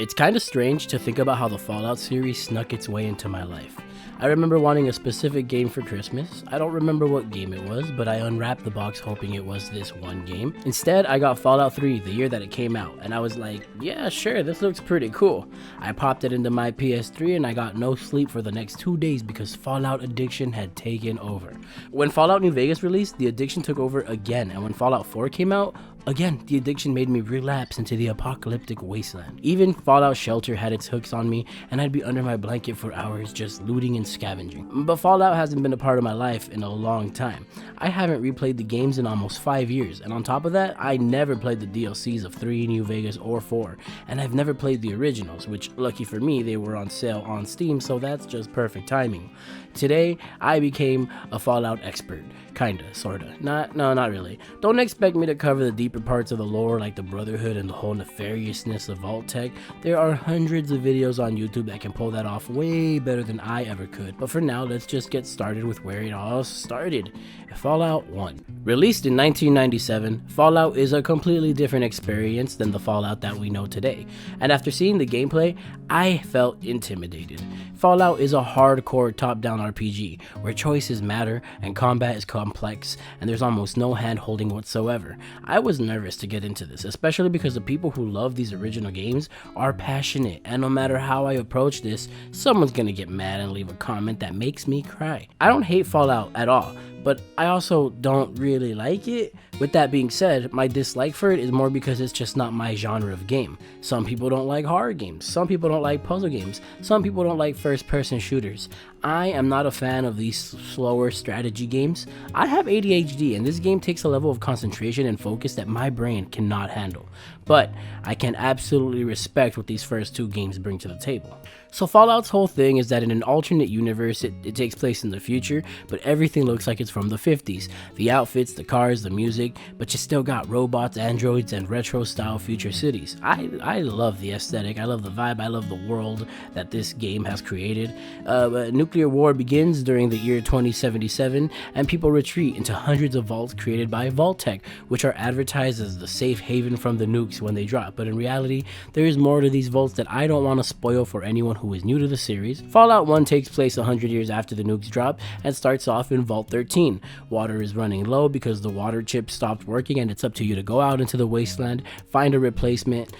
It's kind of strange to think about how the Fallout series snuck its way into my life. I remember wanting a specific game for Christmas. I don't remember what game it was, but I unwrapped the box hoping it was this one game. Instead, I got Fallout 3 the year that it came out, and I was like, yeah, sure, this looks pretty cool. I popped it into my PS3 and I got no sleep for the next 2 days because Fallout addiction had taken over. When Fallout New Vegas released, the addiction took over again, and when Fallout 4 came out, again, the addiction made me relapse into the apocalyptic wasteland. Even Fallout Shelter had its hooks on me, and I'd be under my blanket for hours just looting and scavenging. But Fallout hasn't been a part of my life in a long time. I haven't replayed the games in almost 5 years, and on top of that, I never played the DLCs of 3, New Vegas, or 4, and I've never played the originals, which, lucky for me, they were on sale on Steam, so that's just perfect timing. Today, I became a Fallout expert. Kinda, sorta. Not really. Don't expect me to cover the deeper parts of the lore like the Brotherhood and the whole nefariousness of Vault-Tec. There are hundreds of videos on YouTube that can pull that off way better than I ever could. But for now, let's just get started with where it all started. Fallout 1. Released in 1997, Fallout is a completely different experience than the Fallout that we know today. And after seeing the gameplay, I felt intimidated. Fallout is a hardcore top-down RPG, where choices matter and combat is complex, and there's almost no hand-holding whatsoever. I was nervous to get into this, especially because the people who love these original games are passionate, and no matter how I approach this, someone's gonna get mad and leave a comment that makes me cry. I don't hate Fallout at all, but I also don't really like it. With that being said, my dislike for it is more because it's just not my genre of game. Some people don't like horror games, some people don't like puzzle games, some people don't like first-person shooters. I am not a fan of these slower strategy games. I have ADHD, and this game takes a level of concentration and focus that my brain cannot handle. But I can absolutely respect what these first 2 games bring to the table. So Fallout's whole thing is that in an alternate universe, it takes place in the future, but everything looks like it's from the 50s. The outfits, the cars, the music, but you still got robots, androids, and retro-style future cities. I love the aesthetic, I love the vibe, I love the world that this game has created. Nuclear war begins during the year 2077, and people retreat into hundreds of vaults created by Vault-Tec, which are advertised as the safe haven from the nukes when they drop. But in reality, there is more to these vaults that I don't want to spoil for anyone who is new to the series. Fallout 1 takes place 100 years after the nukes drop and starts off in Vault 13. Water is running low because the water chip stopped working, and it's up to you to go out into the wasteland, find a replacement.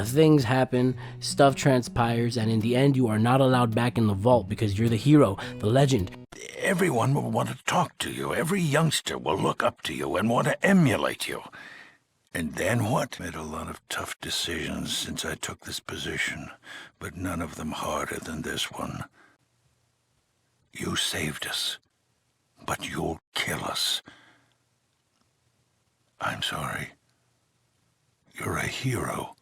Things happen, stuff transpires, and in the end you are not allowed back in the vault because you're the hero, the legend. Everyone will want to talk to you. Every youngster will look up to you and want to emulate you. And then what? Made a lot of tough decisions since I took this position, but none of them harder than this one. You saved us, but you'll kill us. I'm sorry. You're a hero,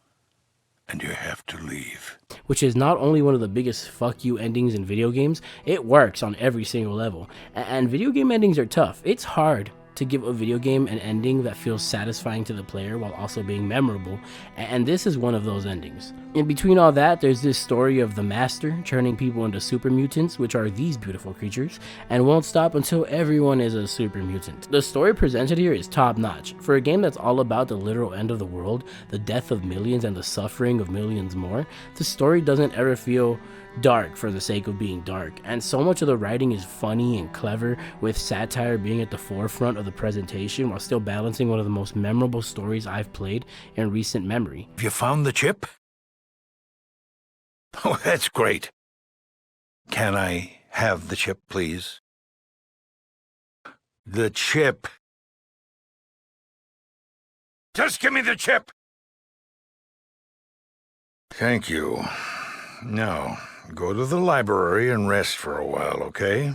and you have to leave. Which is not only one of the biggest fuck you endings in video games, it works on every single level. And video game endings are tough. It's hard to give a video game an ending that feels satisfying to the player while also being memorable, and this is one of those endings. In between all that, there's this story of the Master turning people into super mutants, which are these beautiful creatures, and won't stop until everyone is a super mutant. The story presented here is top notch. For a game that's all about the literal end of the world, the death of millions and the suffering of millions more, the story doesn't ever feel dark for the sake of being dark, and so much of the writing is funny and clever, with satire being at the forefront of the presentation while still balancing one of the most memorable stories I've played in recent memory. Have you found the chip? Oh, that's great. Can I have the chip, please? The chip. Just give me the chip! Thank you. Now, go to the library and rest for a while, okay?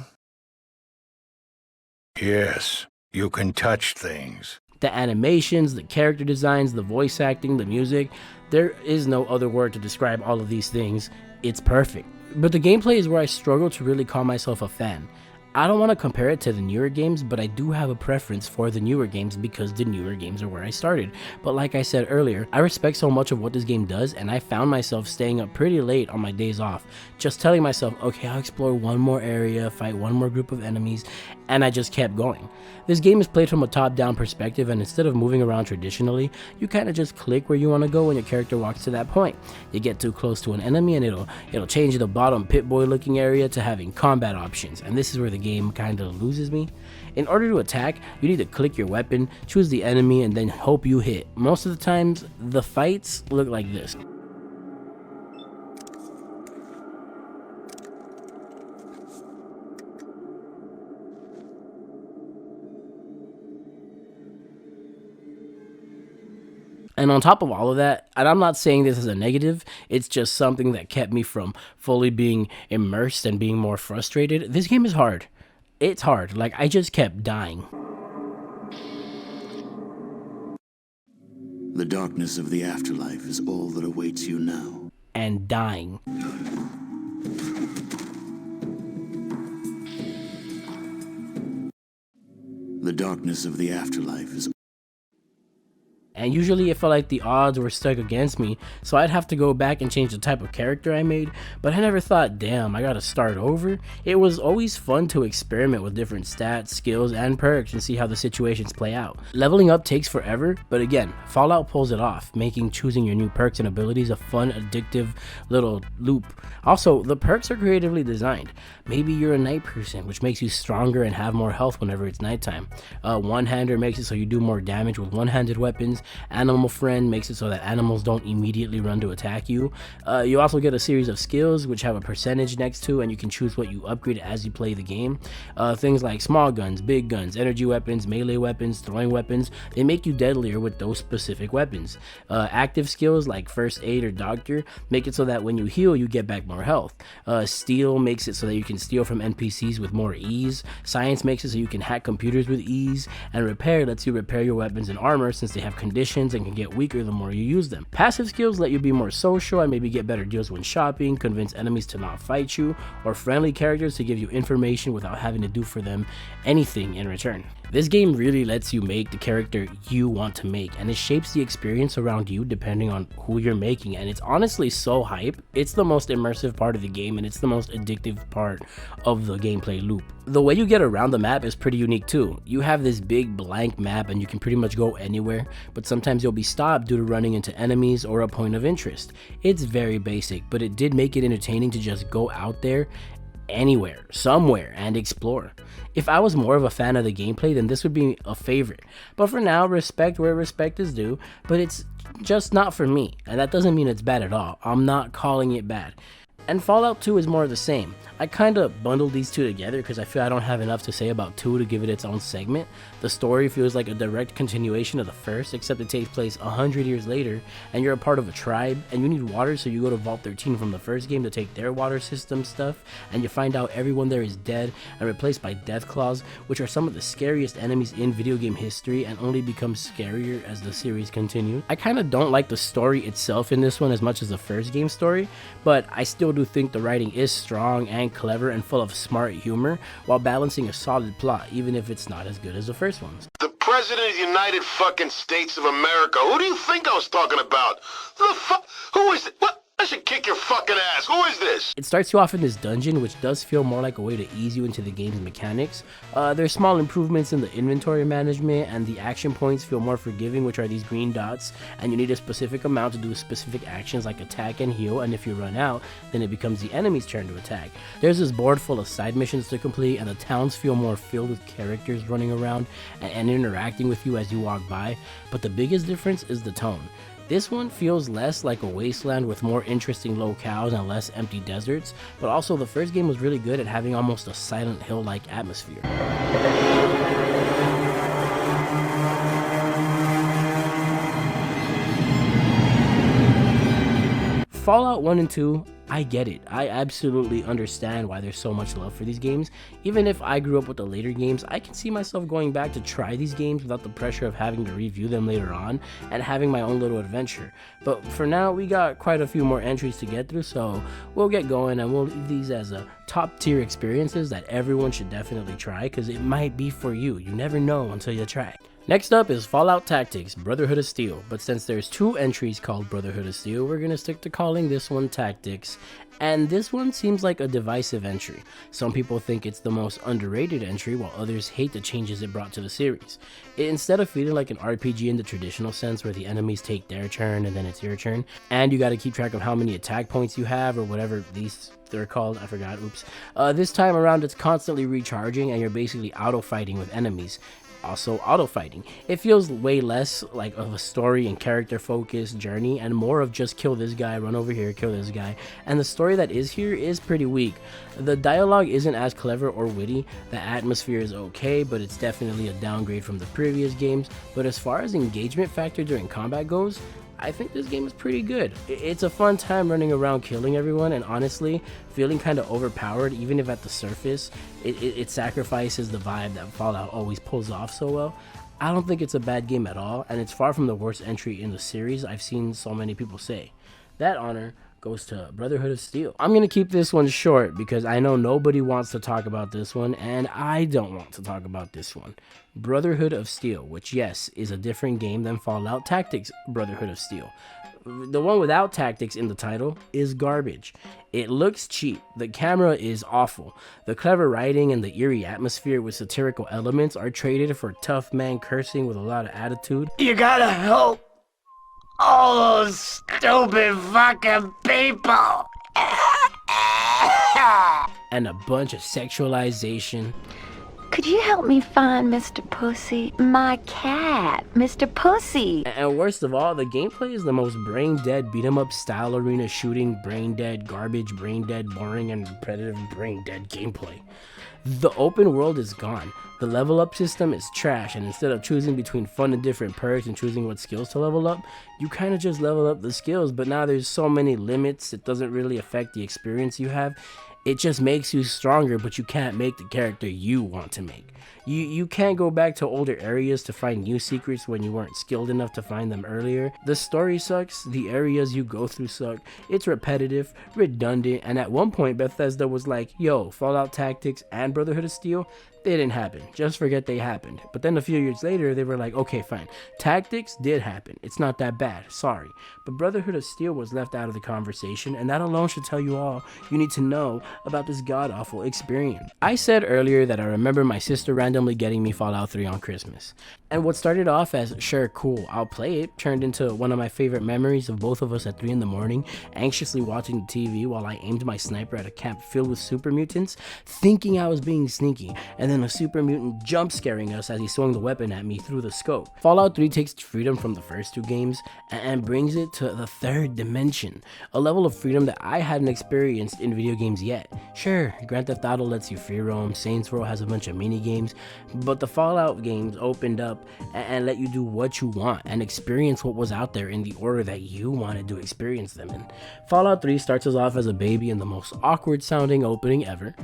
Yes, you can touch things. The animations, the character designs, the voice acting, the music, there is no other word to describe all of these things. It's perfect. But the gameplay is where I struggle to really call myself a fan. I don't want to compare it to the newer games, but I do have a preference for the newer games because the newer games are where I started. But like I said earlier, I respect so much of what this game does, and I found myself staying up pretty late on my days off, just telling myself, okay, I'll explore one more area, fight one more group of enemies, and I just kept going. This game is played from a top-down perspective, and instead of moving around traditionally, you kind of just click where you want to go when your character walks to that point. You get too close to an enemy and it'll change the bottom Pip-Boy looking area to having combat options, and this is where the game kind of loses me. In order to attack, you need to click your weapon, choose the enemy, and then hope you hit. Most of the times, the fights look like this. And on top of all of that, and I'm not saying this as a negative, it's just something that kept me from fully being immersed and being more frustrated. This game is hard. It's hard. Like, I just kept dying. The darkness of the afterlife is all that awaits you now. And dying. The darkness of the afterlife is... And usually it felt like the odds were stuck against me, so I'd have to go back and change the type of character I made, but I never thought, damn, I gotta start over. It was always fun to experiment with different stats, skills, and perks and see how the situations play out. Leveling up takes forever, but again, Fallout pulls it off, making choosing your new perks and abilities a fun, addictive little loop. Also, the perks are creatively designed. Maybe you're a night person, which makes you stronger and have more health whenever it's nighttime. One-hander makes it so you do more damage with one-handed weapons. Animal friend makes it so that animals don't immediately run to attack you. You also get a series of skills which have a percentage next to, and you can choose what you upgrade as you play the game. Things like small guns, big guns, energy weapons, melee weapons, throwing weapons, they make you deadlier with those specific weapons. Active skills like first aid or doctor make it so that when you heal you get back more health. Steal makes it so that you can steal from NPCs with more ease. Science makes it so you can hack computers with ease, and repair lets you repair your weapons and armor since they have conditions and can get weaker the more you use them. Passive skills let you be more social and maybe get better deals when shopping, convince enemies to not fight you, or friendly characters to give you information without having to do for them anything in return. This game really lets you make the character you want to make, and it shapes the experience around you depending on who you're making, and it's honestly so hype. It's the most immersive part of the game, and it's the most addictive part of the gameplay loop. The way you get around the map is pretty unique too. You have this big blank map and you can pretty much go anywhere, but sometimes you'll be stopped due to running into enemies or a point of interest. It's very basic, but it did make it entertaining to just go out there anywhere, somewhere, and explore. If I was more of a fan of the gameplay, then this would be a favorite. But for now, respect where respect is due, but it's just not for me. And that doesn't mean it's bad at all. I'm not calling it bad. And Fallout 2 is more of the same. I kind of bundled these two together because I feel I don't have enough to say about 2 to give it its own segment. The story feels like a direct continuation of the first, except it takes place 100 years later, and you're a part of a tribe, and you need water, so you go to Vault 13 from the first game to take their water system stuff, and you find out everyone there is dead and replaced by Deathclaws, which are some of the scariest enemies in video game history and only become scarier as the series continues. I kind of don't like the story itself in this one as much as the first game story, but I still do think the writing is strong and clever and full of smart humor while balancing a solid plot, even if it's not as good as the first ones. The President of the United fucking States of America. Who do you think I was talking about? The fuck? Who is it? What? I should kick your fucking ass. Who is this? It starts you off in this dungeon, which does feel more like a way to ease you into the game's mechanics. There's small improvements in the inventory management, and the action points feel more forgiving, which are these green dots, and you need a specific amount to do specific actions like attack and heal, and if you run out, then it becomes the enemy's turn to attack. There's this board full of side missions to complete, and the towns feel more filled with characters running around and interacting with you as you walk by, but the biggest difference is the tone. This one feels less like a wasteland with more interesting locales and less empty deserts, but also the first game was really good at having almost a Silent Hill-like atmosphere. Fallout 1 and 2 I get it. I absolutely understand why there's so much love for these games. Even if I grew up with the later games, I can see myself going back to try these games without the pressure of having to review them later on and having my own little adventure. But for now, we got quite a few more entries to get through, so we'll get going and we'll leave these as a top tier experiences that everyone should definitely try, because it might be for you. You never know until you try. Next up is Fallout Tactics Brotherhood of Steel, but since there's 2 entries called Brotherhood of Steel, we're gonna stick to calling this one Tactics, and this one seems like a divisive entry. Some people think it's the most underrated entry, while others hate the changes it brought to the series. Instead of feeling like an RPG in the traditional sense where the enemies take their turn and then it's your turn, and you gotta keep track of how many attack points you have or whatever they're called, I forgot, oops. This time around it's constantly recharging and you're basically auto-fighting with enemies. Also auto-fighting. It feels way less like of a story and character focused journey and more of just kill this guy, run over here, kill this guy, and the story that is here is pretty weak. The dialogue isn't as clever or witty, the atmosphere is okay, but it's definitely a downgrade from the previous games. But as far as engagement factor during combat goes, I think this game is pretty good. It's a fun time running around killing everyone, and honestly, feeling kind of overpowered even if at the surface it sacrifices the vibe that Fallout always pulls off so well. I don't think it's a bad game at all, and it's far from the worst entry in the series I've seen so many people say. That honor goes to Brotherhood of Steel. I'm gonna keep this one short because I know nobody wants to talk about this one, and I don't want to talk about this one. Brotherhood of Steel, which yes, is a different game than Fallout Tactics Brotherhood of Steel. The one without tactics in the title is garbage. It looks cheap, the camera is awful, the clever writing and the eerie atmosphere with satirical elements are traded for tough man cursing with a lot of attitude. You gotta help all those stupid fucking people! And a bunch of sexualization. Could you help me find Mr. Pussy? My cat, Mr. Pussy. And worst of all, the gameplay is the most brain-dead beat-em-up style arena shooting, brain-dead, garbage, brain-dead, boring, and repetitive brain-dead gameplay. The open world is gone. The level up system is trash, and instead of choosing between fun and different perks and choosing what skills to level up, you kind of just level up the skills, but now there's so many limits, it doesn't really affect the experience you have. It just makes you stronger, but you can't make the character you want to make. You can't go back to older areas to find new secrets when you weren't skilled enough to find them earlier. The story sucks, the areas you go through suck, it's repetitive, redundant, and at one point Bethesda was like, yo, Fallout Tactics and Brotherhood of Steel, they didn't happen. Just forget they happened. But then a few years later, they were like, okay, fine. Tactics did happen. It's not that bad. Sorry. But Brotherhood of Steel was left out of the conversation, and that alone should tell you all you need to know about this god-awful experience. I said earlier that I remember my sister randomly getting me Fallout 3 on Christmas. And what started off as, sure, cool, I'll play it, turned into one of my favorite memories of both of us at 3 in the morning, anxiously watching the TV while I aimed my sniper at a camp filled with super mutants, thinking I was being sneaky, and then a super mutant jump scaring us as he swung the weapon at me through the scope. Fallout 3 takes freedom from the first 2 games and brings it to the 3rd dimension, a level of freedom that I hadn't experienced in video games yet. Sure, Grand Theft Auto lets you free roam, Saints Row has a bunch of mini games, but the Fallout games opened up and let you do what you want and experience what was out there in the order that you wanted to experience them in. Fallout 3 starts us off as a baby in the most awkward sounding opening ever.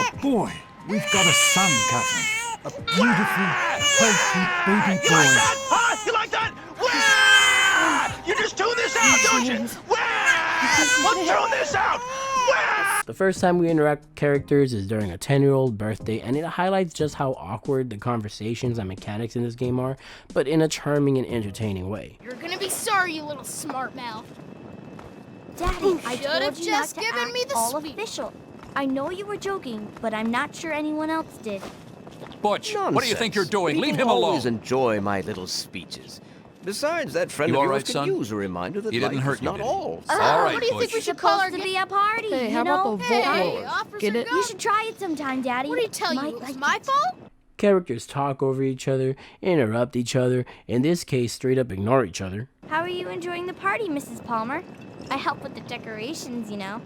A boy! We've got a son, cousin. A beautiful, healthy baby boy. You like that? Huh? You like that? Wah! You just tune this out, don't you? Wah! Let's tune this out! Wah! The first time we interact with characters is during a 10-year-old birthday, and it highlights just how awkward the conversations and mechanics in this game are, but in a charming and entertaining way. You're gonna be sorry, you little smart mouth. Daddy, I Should've told you just not to given act me the all sweet. official. I know you were joking, but I'm not sure anyone else did. Butch, what do you think you're doing? Leave him I alone. always enjoy my little speeches. Besides, that friend You of all yours right, could son? use a reminder that He didn't life hurt is you, not did he? all. All right, What do you think Butch. we should call our Supposed to be a party, Hey, you how know? about the Hey, vote lord? Officer Get it? Gunn. You should try it sometime, Daddy. What did he tell you? Might It was like my it. fault? Characters talk over each other, interrupt each other, in this case straight up ignore each other. How are you enjoying the party, Mrs. Palmer? I help with the decorations, you know.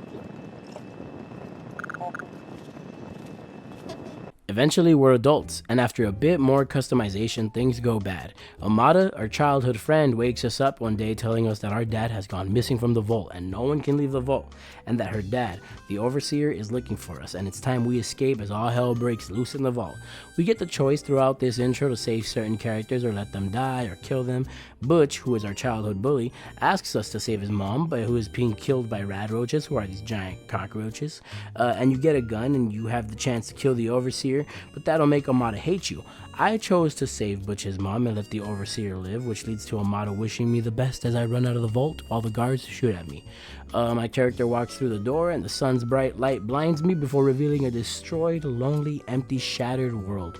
Eventually, we're adults, and after a bit more customization, things go bad. Amada, our childhood friend, wakes us up one day telling us that our dad has gone missing from the vault and no one can leave the vault, and that her dad, the Overseer, is looking for us, and it's time we escape as all hell breaks loose in the vault. We get the choice throughout this intro to save certain characters or let them die or kill them. Butch, who is our childhood bully, asks us to save his mom, who is being killed by rad roaches, who are these giant cockroaches, and you get a gun and you have the chance to kill the Overseer, but that'll make Amada hate you. I chose to save Butch's mom and let the Overseer live, which leads to Amada wishing me the best as I run out of the vault while the guards shoot at me. My character walks through the door and the sun's bright light blinds me before revealing a destroyed, lonely, empty, shattered world.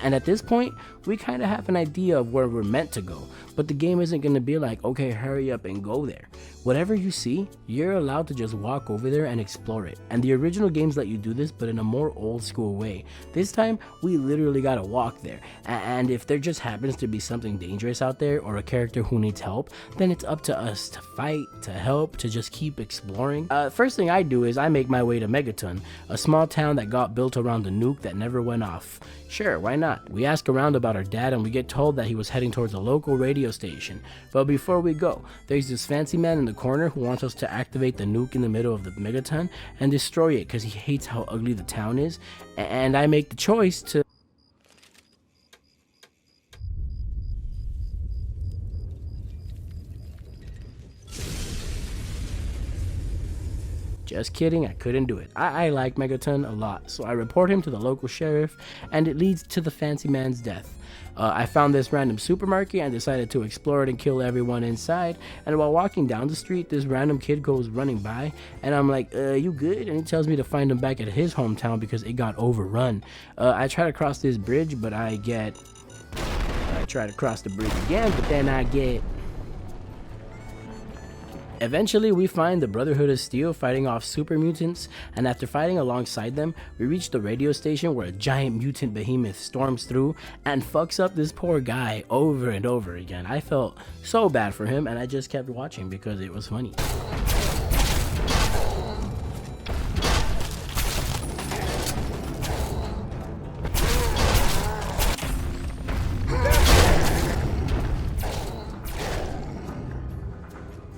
And at this point, we kind of have an idea of where we're meant to go, but the game isn't going to be like, okay, hurry up and go there. Whatever you see, you're allowed to just walk over there and explore it. And the original games let you do this, but in a more old school way. This time, we literally gotta walk there. And if there just happens to be something dangerous out there or a character who needs help, then it's up to us to fight, to help, to just keep exploring. First thing I do is I make my way to Megaton, a small town that got built around a nuke that never went off. Sure, why not? We ask around about our dad and we get told that he was heading towards a local radio station. But before we go, there's this fancy man in the corner who wants us to activate the nuke in the middle of the Megaton and destroy it because he hates how ugly the town is. And I make the choice to... Just kidding, I couldn't do it. I like Megaton a lot, so I report him to the local sheriff, and it leads to the fancy man's death. I found this random supermarket and decided to explore it and kill everyone inside, and while walking down the street, this random kid goes running by, and I'm like, you good? And he tells me to find him back at his hometown because it got overrun. I try to cross this bridge, but I try to cross the bridge again, but then I get... Eventually, we find the Brotherhood of Steel fighting off super mutants, and after fighting alongside them, we reach the radio station where a giant mutant behemoth storms through and fucks up this poor guy over and over again. I felt so bad for him, and I just kept watching because it was funny.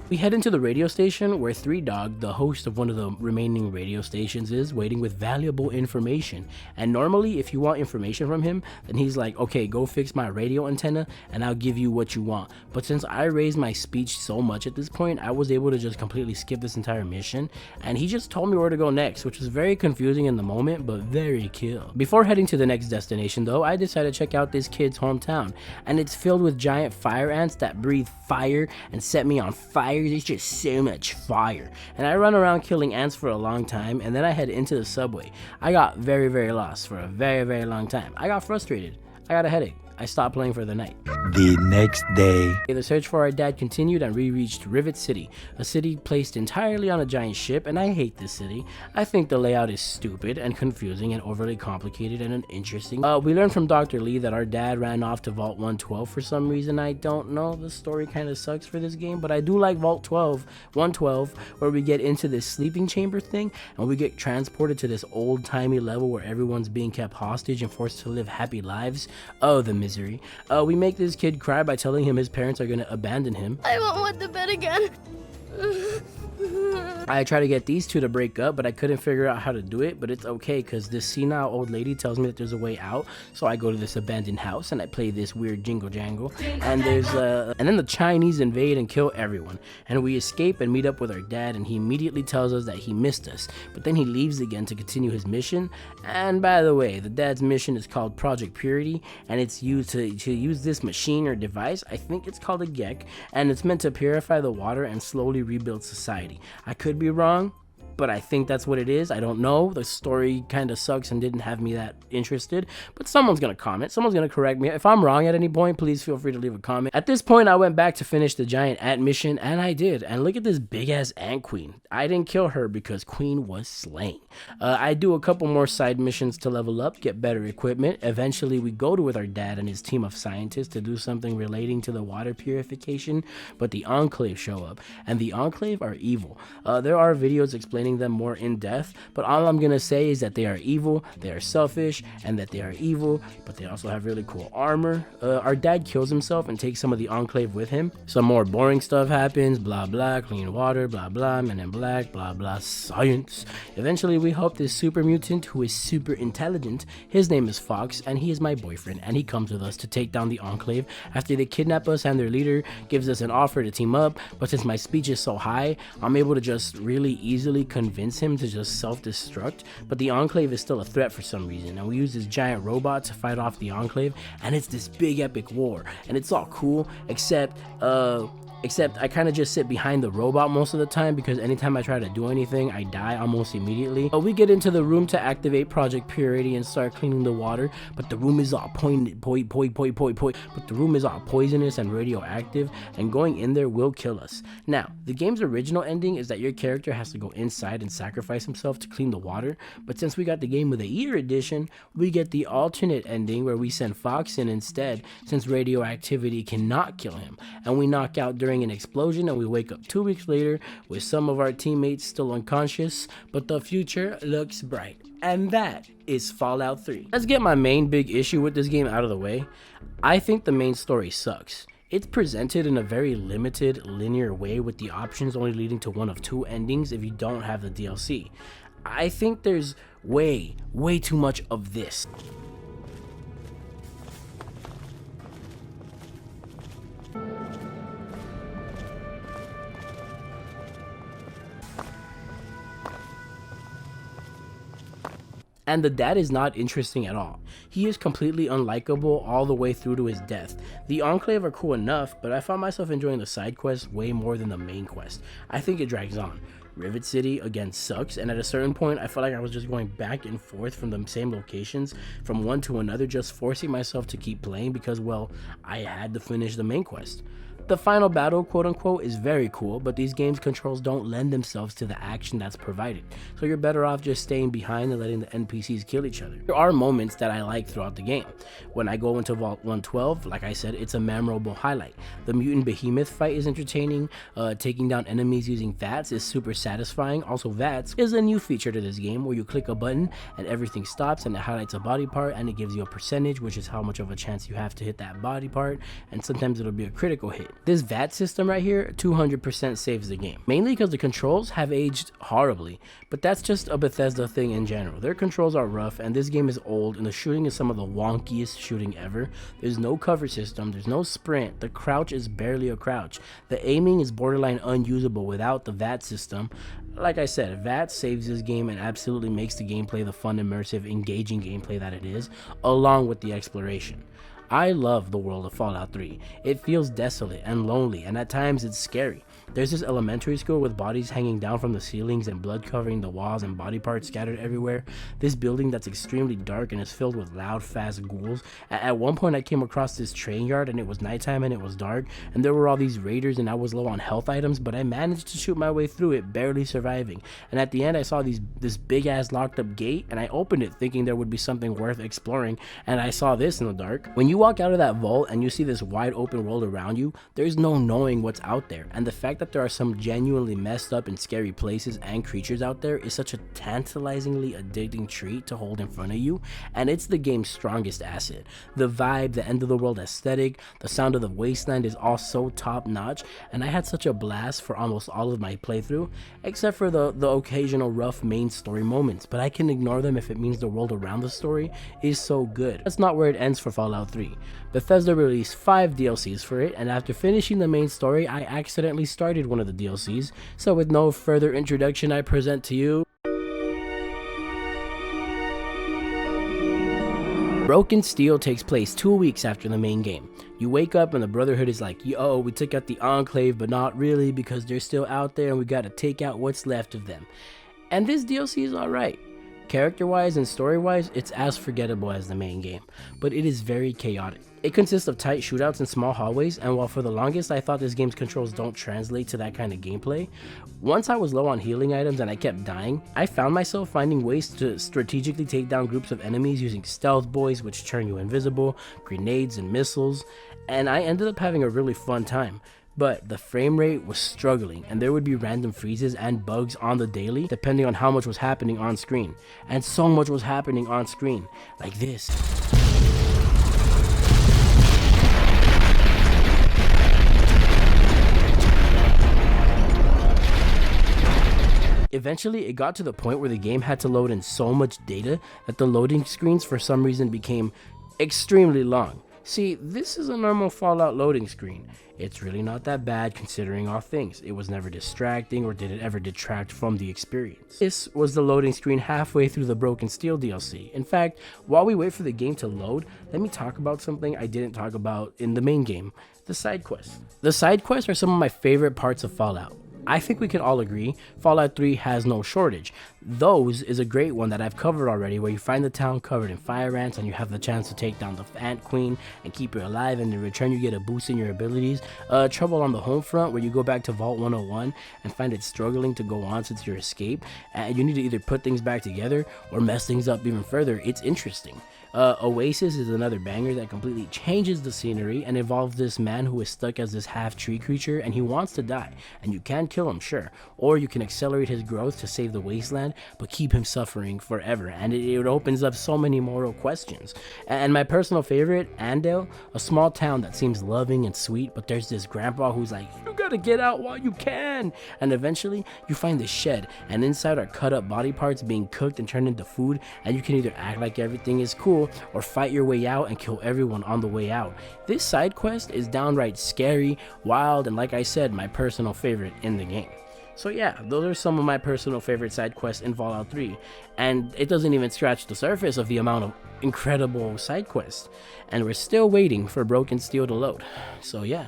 We head into the radio station where 3Dog, the host of one of the remaining radio stations, is waiting with valuable information. And normally, if you want information from him, then he's like, okay, go fix my radio antenna and I'll give you what you want. But since I raised my speech so much at this point, I was able to just completely skip this entire mission. And he just told me where to go next, which was very confusing in the moment, but very cool. Before heading to the next destination though, I decided to check out this kid's hometown. And it's filled with giant fire ants that breathe fire and set me on fire. There's just so much fire. And I run around killing ants for a long time, and then I head into the subway. I got very, very lost for a very, very long time. I got frustrated. I got a headache. I stopped playing for the night. The next day. The search for our dad continued and we reached Rivet City, a city placed entirely on a giant ship, and I hate this city. I think the layout is stupid and confusing and overly complicated and uninteresting. We learned from Dr. Lee that our dad ran off to Vault 112 for some reason. I don't know. The story kind of sucks for this game, but I do like Vault 112, where we get into this sleeping chamber thing and we get transported to this old-timey level where everyone's being kept hostage and forced to live happy lives. Oh, the misery. We make this kid cry by telling him his parents are going to abandon him. I won't want the bed again. I try to get these two to break up, but I couldn't figure out how to do it, but it's okay because this senile old lady tells me that there's a way out. So I go to this abandoned house and I play this weird jingle jangle, and then the Chinese invade and kill everyone, and we escape and meet up with our dad, and he immediately tells us that he missed us, but then he leaves again to continue his mission. And by the way, the dad's mission is called Project Purity, and it's used to use this machine or device. I think it's called a GEC, and it's meant to purify the water and slowly rebuild society. I could be wrong, but I think that's what it is. I don't know. The story kind of sucks and didn't have me that interested, but someone's gonna comment. Someone's gonna correct me. If I'm wrong at any point, please feel free to leave a comment. At this point, I went back to finish the giant ant mission, and I did. And look at this big ass ant queen. I didn't kill her because Queen was slain. I do a couple more side missions to level up, get better equipment. Eventually, we go to with our dad and his team of scientists to do something relating to the water purification, but the Enclave show up, and the Enclave are evil. There are videos explaining explaining them more in depth, but all I'm gonna say is that they are evil, they are selfish, and that they are evil, but they also have really cool armor. Our dad kills himself and takes some of the Enclave with him. Some more boring stuff happens, blah blah, clean water, blah blah, Men in Black, blah blah, science. Eventually we help this super mutant who is super intelligent. His name is Fox, and he is my boyfriend, and he comes with us to take down the Enclave after they kidnap us, and their leader gives us an offer to team up, but since my speech is so high, I'm able to just really easily convince him to just self-destruct. But the Enclave is still a threat for some reason, and we use this giant robot to fight off the Enclave, and it's this big epic war, and it's all cool, except I kind of just sit behind the robot most of the time, because anytime I try to do anything, I die almost immediately. But we get into the room to activate Project Purity and start cleaning the water, but the room is all poisonous and radioactive, and going in there will kill us. Now, the game's original ending is that your character has to go inside and sacrifice himself to clean the water, but since we got the game with a year edition, we get the alternate ending where we send Fox in instead, since radioactivity cannot kill him, and we knock out during an explosion, and we wake up 2 weeks later with some of our teammates still unconscious, but the future looks bright. And that is Fallout 3. Let's get my main big issue with this game out of the way. I think the main story sucks. It's presented in a very limited, linear way, with the options only leading to one of 2 endings if you don't have the DLC. I think there's way too much of this. And the dad is not interesting at all. He is completely unlikable all the way through to his death. The Enclave are cool enough, but I found myself enjoying the side quests way more than the main quest. I think it drags on. Rivet City again sucks, and at a certain point I felt like I was just going back and forth from the same locations from one to another, just forcing myself to keep playing because, well, I had to finish the main quest. The final battle, quote unquote, is very cool, but these games' controls don't lend themselves to the action that's provided, so you're better off just staying behind and letting the NPCs kill each other. There are moments that I like throughout the game. When I go into Vault 112, like I said, it's a memorable highlight. The mutant behemoth fight is entertaining, taking down enemies using VATS is super satisfying. Also, VATS is a new feature to this game where you click a button and everything stops and it highlights a body part and it gives you a percentage, which is how much of a chance you have to hit that body part, and sometimes it'll be a critical hit. This VAT system right here 200% saves the game, mainly because the controls have aged horribly, but that's just a Bethesda thing in general. Their controls are rough and this game is old, and the shooting is some of the wonkiest shooting ever. There's no cover system, there's no sprint, the crouch is barely a crouch, the aiming is borderline unusable without the VAT system. Like I said, VAT saves this game and absolutely makes the gameplay the fun, immersive, engaging gameplay that it is, along with the exploration. I love the world of Fallout 3. It feels desolate and lonely, and at times it's scary. There's this elementary school with bodies hanging down from the ceilings and blood covering the walls and body parts scattered everywhere. This building that's extremely dark and is filled with loud, fast ghouls. At one point I came across this train yard and it was nighttime and it was dark, and there were all these raiders and I was low on health items, but I managed to shoot my way through it, barely surviving. And at the end I saw this big ass locked up gate, and I opened it thinking there would be something worth exploring, and I saw this in the dark. When you walk out of that vault and you see this wide open world around you, there's no knowing what's out there, and the fact that there are some genuinely messed up and scary places and creatures out there is such a tantalizingly addicting treat to hold in front of you, and it's the game's strongest asset. The vibe, the end of the world aesthetic, the sound of the wasteland is all so top notch, and I had such a blast for almost all of my playthrough, except for the occasional rough main story moments, but I can ignore them if it means the world around the story is so good. That's not where it ends for Fallout 3. Bethesda released 5 DLCs for it, and after finishing the main story, I accidentally started one of the DLCs, so with no further introduction, I present to you Broken Steel. Takes place 2 weeks after the main game. You wake up and the Brotherhood is like, yo, we took out the Enclave, but not really because they're still out there and we gotta take out what's left of them. And this DLC is alright. Character-wise and story-wise, it's as forgettable as the main game, but it is very chaotic. It consists of tight shootouts and small hallways, and while for the longest I thought this game's controls don't translate to that kind of gameplay, once I was low on healing items and I kept dying, I found myself finding ways to strategically take down groups of enemies using stealth boys, which turn you invisible, grenades and missiles, and I ended up having a really fun time. but the frame rate was struggling and there would be random freezes and bugs on the daily depending on how much was happening on screen. And so much was happening on screen, like this. Eventually, it got to the point where the game had to load in so much data that the loading screens for some reason became extremely long. See, this is a normal Fallout loading screen. It's really not that bad considering all things. It was never distracting or did it ever detract from the experience. This was the loading screen halfway through the Broken Steel DLC. In fact, while we wait for the game to load, let me talk about something I didn't talk about in the main game, the side quests. The side quests are some of my favorite parts of Fallout. I think we can all agree Fallout 3 has no shortage. Those is a great one that I've covered already, where you find the town covered in fire ants and you have the chance to take down the Ant Queen and keep her alive, and in return you get a boost in your abilities. Trouble on the home front, where you go back to Vault 101 and find it struggling to go on since your escape, and you need to either put things back together or mess things up even further. It's interesting. Oasis is another banger that completely changes the scenery and involves this man who is stuck as this half tree creature and he wants to die, and you can kill him, sure, or you can accelerate his growth to save the wasteland but keep him suffering forever, and it opens up so many moral questions. And my personal favorite, Andale, a small town that seems loving and sweet, but there's this grandpa who's like, you gotta get out while you can, and eventually you find this shed, and inside are cut up body parts being cooked and turned into food, and you can either act like everything is cool or fight your way out and kill everyone on the way out. This side quest is downright scary, wild, and like I said, my personal favorite in the game. So yeah, those are some of my personal favorite side quests in Fallout 3, and it doesn't even scratch the surface of the amount of incredible side quests, and we're still waiting for Broken Steel to load. So yeah.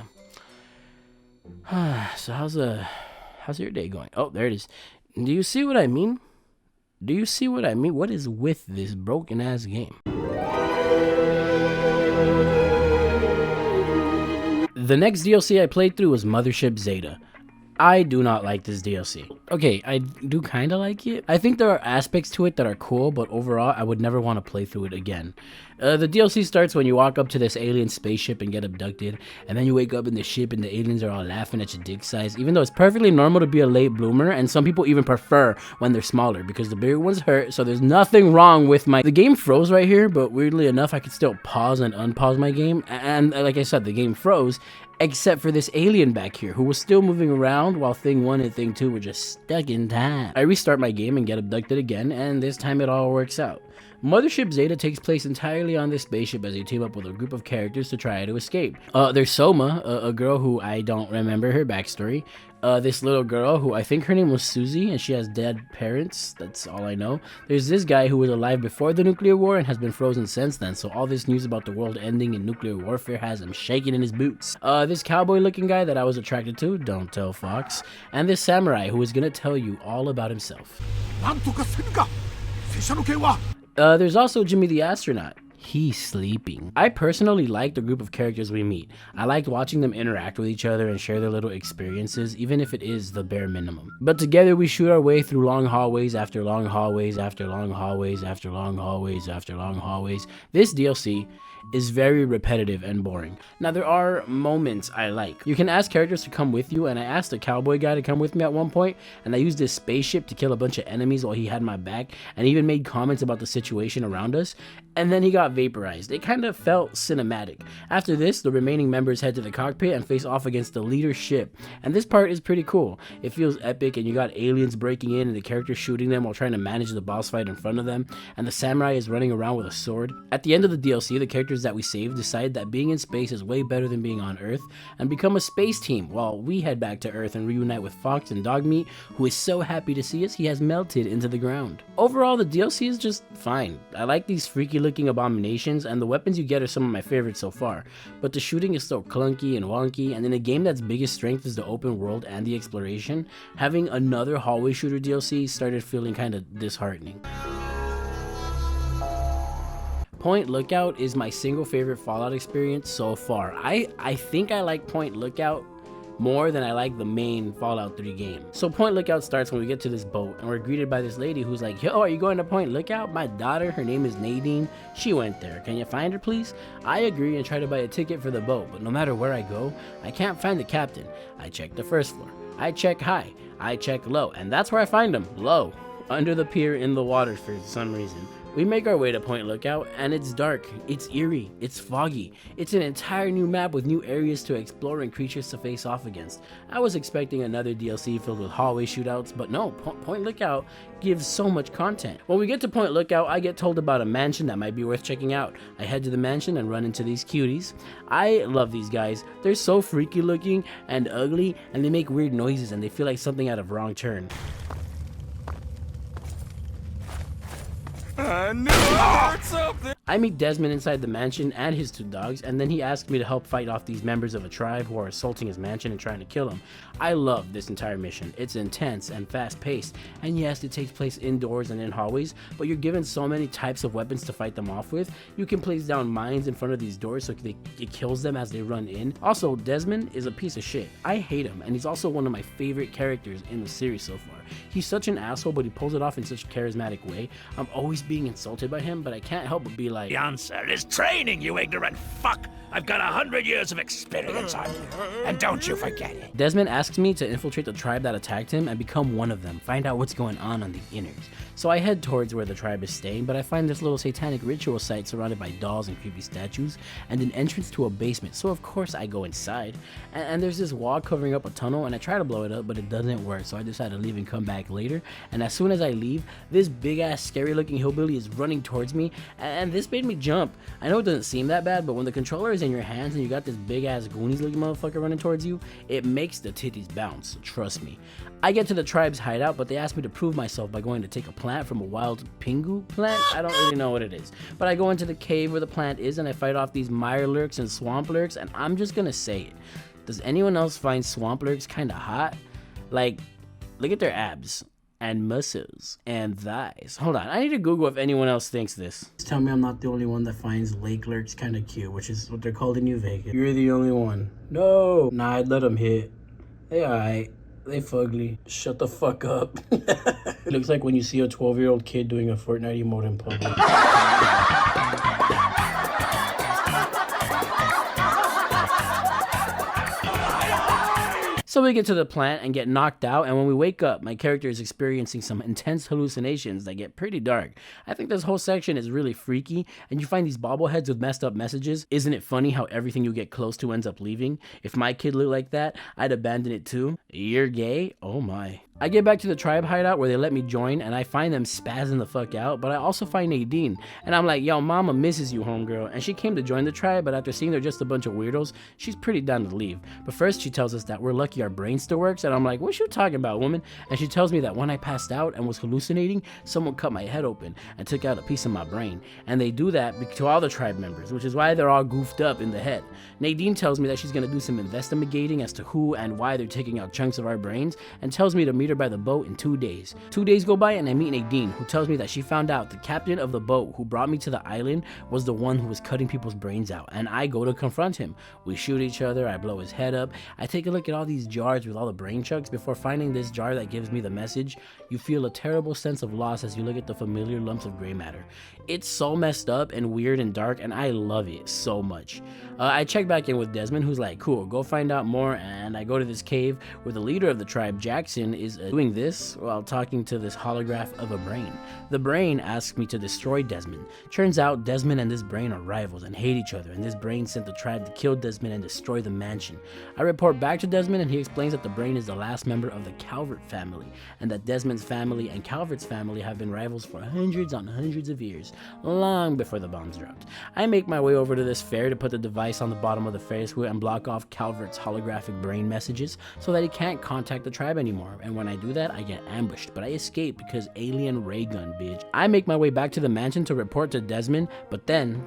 So how's your day going? Oh, there it is. Do you see what I mean? Do you see what I mean? What is with this broken ass game? The next DLC I played through was Mothership Zeta. I do not like this DLC. Okay, I do kind of like it. I think there are aspects to it that are cool, but overall, I would never want to play through it again. The DLC starts when you walk up to this alien spaceship and get abducted, and then you wake up in the ship and the aliens are all laughing at your dick size, even though it's perfectly normal to be a late bloomer, and some people even prefer when they're smaller because the bigger ones hurt, so there's nothing wrong with the game froze right here, but weirdly enough, I could still pause and unpause my game, and like I said, the game froze, except for this alien back here who was still moving around while Thing 1 and Thing 2 were just stuck in time. I restart my game and get abducted again, and this time it all works out. Mothership Zeta takes place entirely on this spaceship as you team up with a group of characters to try to escape. There's Soma, a girl who I don't remember her backstory. This little girl who I think her name was Susie and she has dead parents. That's all I know. There's this guy who was alive before the nuclear war and has been frozen since then, so all this news about the world ending and nuclear warfare has him shaking in his boots. This cowboy looking guy that I was attracted to, don't tell Fox, and this samurai who is gonna tell you all about himself. There's also Jimmy the Astronaut. He's sleeping. I personally like the group of characters we meet. I liked watching them interact with each other and share their little experiences, even if it is the bare minimum. But together we shoot our way through long hallways after long hallways after long hallways after long hallways after long hallways. This DLC is very repetitive and boring. Now there are moments I like. You can ask characters to come with you, and I asked the cowboy guy to come with me at one point, and I used this spaceship to kill a bunch of enemies while he had my back, and even made comments about the situation around us, and then he got vaporized. It kind of felt cinematic. After this, the remaining members head to the cockpit and face off against the leadership, and this part is pretty cool. It feels epic, and you got aliens breaking in and the characters shooting them while trying to manage the boss fight in front of them, and the samurai is running around with a sword. At the end of the DLC, the characters that we saved decide that being in space is way better than being on Earth and become a space team while we head back to Earth and reunite with Fox and Dogmeat, who is so happy to see us he has melted into the ground. Overall, the DLC is just fine. I like these freaky looking abominations, and the weapons you get are some of my favorites so far, but the shooting is so clunky and wonky, and in a game that's biggest strength is the open world and the exploration, having another hallway shooter DLC started feeling kind of disheartening. Point Lookout is my single favorite Fallout experience so far. I think I like Point Lookout more than I like the main Fallout 3 game. So Point Lookout starts when we get to this boat and we're greeted by this lady who's like, yo, are you going to Point Lookout? My daughter, her name is Nadine. She went there. Can you find her, please? I agree and try to buy a ticket for the boat, but no matter where I go, I can't find the captain. I check the first floor. I check high. I check low, and that's where I find him, low, under the pier in the water for some reason. We make our way to Point Lookout, and it's dark, it's eerie, it's foggy. It's an entire new map with new areas to explore and creatures to face off against. I was expecting another DLC filled with hallway shootouts, but no, Point Lookout gives so much content. When we get to Point Lookout, I get told about a mansion that might be worth checking out. I head to the mansion and run into these cuties. I love these guys. They're so freaky looking and ugly, and they make weird noises and they feel like something out of Wrong Turn. I knew I heard something! I meet Desmond inside the mansion and his 2 dogs, and then he asks me to help fight off these members of a tribe who are assaulting his mansion and trying to kill him. I love this entire mission. It's intense and fast paced, and yes, it takes place indoors and in hallways, but you're given so many types of weapons to fight them off with. You can place down mines in front of these doors so it kills them as they run in. Also, Desmond is a piece of shit. I hate him, and he's also one of my favorite characters in the series so far. He's such an asshole, but he pulls it off in such a charismatic way. I'm always being insulted by him, but I can't help but be like, The answer is training, you ignorant fuck. I've got 100 years of experience on you, and don't you forget it. Desmond asks me to infiltrate the tribe that attacked him and become one of them, find out what's going on the inners. So I head towards where the tribe is staying, but I find this little satanic ritual site surrounded by dolls and creepy statues, and an entrance to a basement, so of course I go inside. And there's this wall covering up a tunnel, and I try to blow it up, but it doesn't work, so I decide to leave and come back later. And as soon as I leave, this big ass scary looking hillbilly is running towards me, and this made me jump. I know it doesn't seem that bad, but when the controller is in your hands and you got this big ass Goonies looking motherfucker running towards you, it makes the titties bounce, trust me. I get to the tribe's hideout, but they ask me to prove myself by going to take a plant from a wild pingu plant. I don't really know what it is, but I go into the cave where the plant is and I fight off these mire lurks and swamp lurks, and I'm just gonna say it. Does anyone else find swamp lurks kinda hot? Like, look at their abs and muscles and thighs. Hold on, I need to Google if anyone else thinks this. Tell me I'm not the only one that finds lake lurks kind of cute, which is what they're called in New Vegas. You're the only one. No. Nah, I'd let them hit. They alright. They fugly. Shut the fuck up. It looks like when you see a 12-year-old kid doing a Fortnite emote in public. So we get to the plant and get knocked out, and when we wake up, my character is experiencing some intense hallucinations that get pretty dark. I think this whole section is really freaky, and you find these bobbleheads with messed up messages. Isn't it funny how everything you get close to ends up leaving? If my kid looked like that, I'd abandon it too. You're gay? Oh my. I get back to the tribe hideout where they let me join, and I find them spazzing the fuck out, but I also find Nadine, and I'm like, yo, mama misses you, homegirl, and she came to join the tribe, but after seeing they're just a bunch of weirdos, she's pretty down to leave. But first she tells us that we're lucky our brain still works, and I'm like, what you talking about, woman? And she tells me that when I passed out and was hallucinating, someone cut my head open and took out a piece of my brain, and they do that to all the tribe members, which is why they're all goofed up in the head. Nadine tells me that she's gonna do some investigating as to who and why they're taking out chunks of our brains, and tells me to meet her by the boat in 2 days. 2 days go by and I meet Nadine, who tells me that she found out the captain of the boat who brought me to the island was the one who was cutting people's brains out, and I go to confront him. We shoot each other, I blow his head up, I take a look at all these jars with all the brain chunks before finding this jar that gives me the message. You feel a terrible sense of loss as you look at the familiar lumps of gray matter. It's so messed up and weird and dark, and I love it so much. I check back in with Desmond, who's like, cool, go find out more, and I go to this cave where the leader of the tribe, Jackson, is doing this while talking to this holograph of a brain. The brain asks me to destroy Desmond. Turns out Desmond and this brain are rivals and hate each other, and this brain sent the tribe to kill Desmond and destroy the mansion. I report back to Desmond, and he explains that the brain is the last member of the Calvert family, and that Desmond's family and Calvert's family have been rivals for hundreds on hundreds of years, long before the bombs dropped. I make my way over to this fair to put the device on the bottom of the Ferris wheel and block off Calvert's holographic brain messages so that he can't contact the tribe anymore, and when I do that, I get ambushed, but I escape because alien ray gun, bitch. I make my way back to the mansion to report to Desmond, but then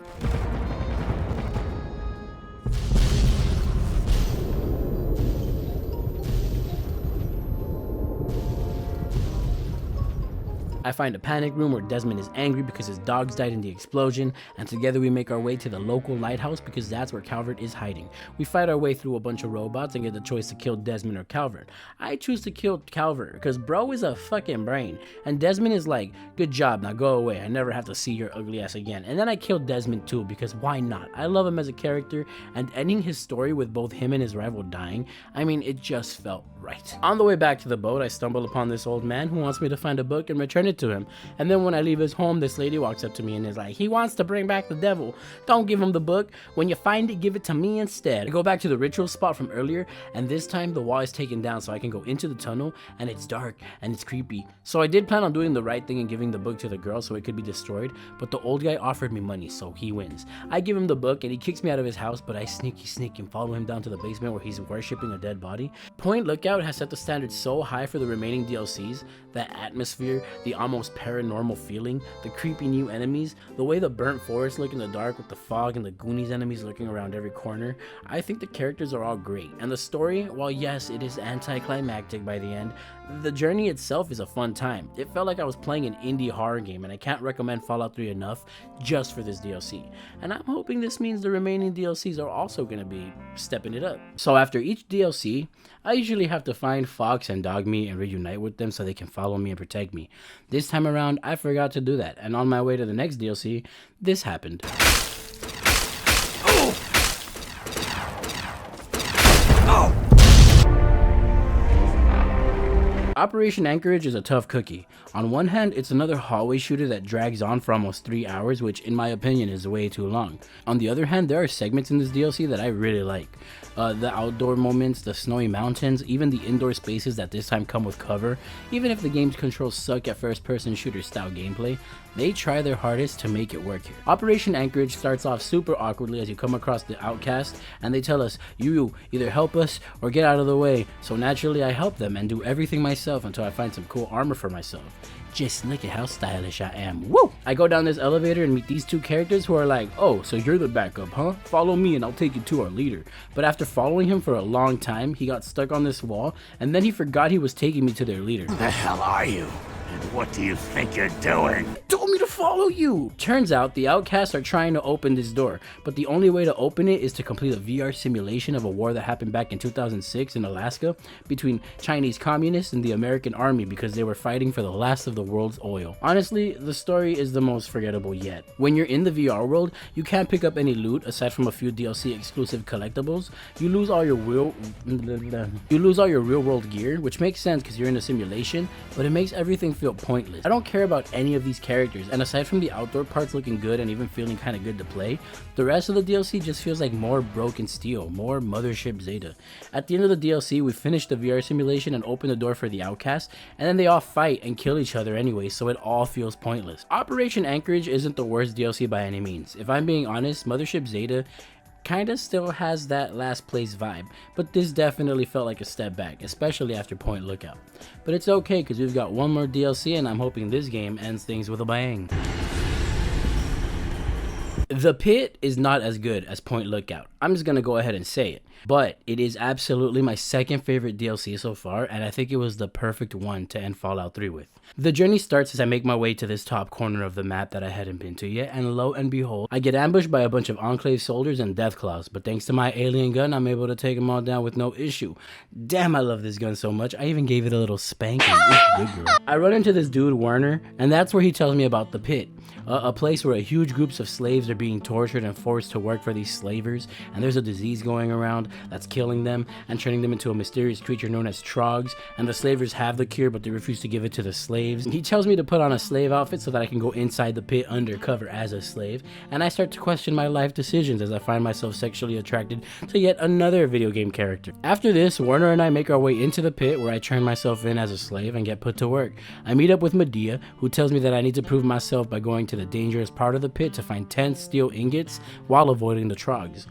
I find a panic room where Desmond is angry because his dogs died in the explosion, and together we make our way to the local lighthouse because that's where Calvert is hiding. We fight our way through a bunch of robots and get the choice to kill Desmond or Calvert. I choose to kill Calvert because bro is a fucking brain, and Desmond is like, good job, now go away, I never have to see your ugly ass again. And then I kill Desmond too because why not? I love him as a character, and ending his story with both him and his rival dying, I mean, it just felt right. On the way back to the boat, I stumble upon this old man who wants me to find a book and return it to him. And then when I leave his home, this lady walks up to me and is like, he wants to bring back the devil. Don't give him the book. When you find it, give it to me instead. I go back to the ritual spot from earlier, and this time the wall is taken down so I can go into the tunnel, and it's dark and it's creepy. So I did plan on doing the right thing and giving the book to the girl so it could be destroyed, but the old guy offered me money, so he wins. I give him the book and he kicks me out of his house, but I sneak and follow him down to the basement where he's worshipping a dead body. Point Lookout has set the standard so high for the remaining DLCs, that atmosphere, the almost paranormal feeling, the creepy new enemies, the way the burnt forest look in the dark with the fog and the Goonies enemies lurking around every corner. I think the characters are all great, and the story, while yes it is anticlimactic by the end, the journey itself is a fun time. It felt like I was playing an indie horror game, and I can't recommend Fallout 3 enough just for this DLC. And I'm hoping this means the remaining DLCs are also going to be stepping it up. So after each DLC, I usually have to find Fox and Dogmeat and reunite with them so they can follow me and protect me. This time around, I forgot to do that, and on my way to the next DLC, this happened. Operation Anchorage is a tough cookie. On one hand, it's another hallway shooter that drags on for almost 3 hours, which in my opinion is way too long. On the other hand, there are segments in this DLC that I really like. The outdoor moments, the snowy mountains, even the indoor spaces that this time come with cover. Even if the game's controls suck at first-person shooter style gameplay, they try their hardest to make it work here. Operation Anchorage starts off super awkwardly as you come across the outcast, and they tell us, you either help us or get out of the way. So naturally I help them and do everything myself until I find some cool armor for myself. Just look at how stylish I am. Woo! I go down this elevator and meet these two characters who are like, oh, so you're the backup, huh? Follow me and I'll take you to our leader. But after following him for a long time, he got stuck on this wall, and then he forgot he was taking me to their leader. Who the hell are you? And what do you think you're doing? Told me to follow you! Turns out the outcasts are trying to open this door, but the only way to open it is to complete a VR simulation of a war that happened back in 2006 in Alaska between Chinese communists and the American army because they were fighting for the last of the world's oil. Honestly, the story is the most forgettable yet. When you're in the VR world, you can't pick up any loot aside from a few DLC exclusive collectibles. You lose all your real world gear, which makes sense because you're in a simulation, but it makes everything feel pointless. I don't care about any of these characters, and aside from the outdoor parts looking good and even feeling kind of good to play, the rest of the DLC just feels like more Broken Steel, more Mothership Zeta. At the end of the DLC, we finish the VR simulation and open the door for the outcast, and then they all fight and kill each other anyway, so it all feels pointless. Operation Anchorage isn't the worst DLC by any means. If I'm being honest, Mothership Zeta kinda still has that last place vibe, but this definitely felt like a step back, especially after Point Lookout. But it's okay because we've got one more DLC and I'm hoping this game ends things with a bang. The Pit is not as good as Point Lookout. I'm just gonna go ahead and say it. But it is absolutely my second favorite DLC so far, and I think it was the perfect one to end Fallout 3 with. The journey starts as I make my way to this top corner of the map that I hadn't been to yet, and lo and behold, I get ambushed by a bunch of Enclave soldiers and Deathclaws, but thanks to my alien gun, I'm able to take them all down with no issue. Damn, I love this gun so much, I even gave it a little spanking. Ooh, good girl. I run into this dude, Werner, and that's where he tells me about the Pit. A place where huge groups of slaves are being tortured and forced to work for these slavers, and there's a disease going around that's killing them and turning them into a mysterious creature known as Trogs, and the slavers have the cure but they refuse to give it to the slaves. He tells me to put on a slave outfit so that I can go inside the pit undercover as a slave, and I start to question my life decisions as I find myself sexually attracted to yet another video game character. After this, Werner and I make our way into the pit where I turn myself in as a slave and get put to work. I meet up with Medea, who tells me that I need to prove myself by going to the dangerous part of the pit to find 10 steel ingots while avoiding the Trogs.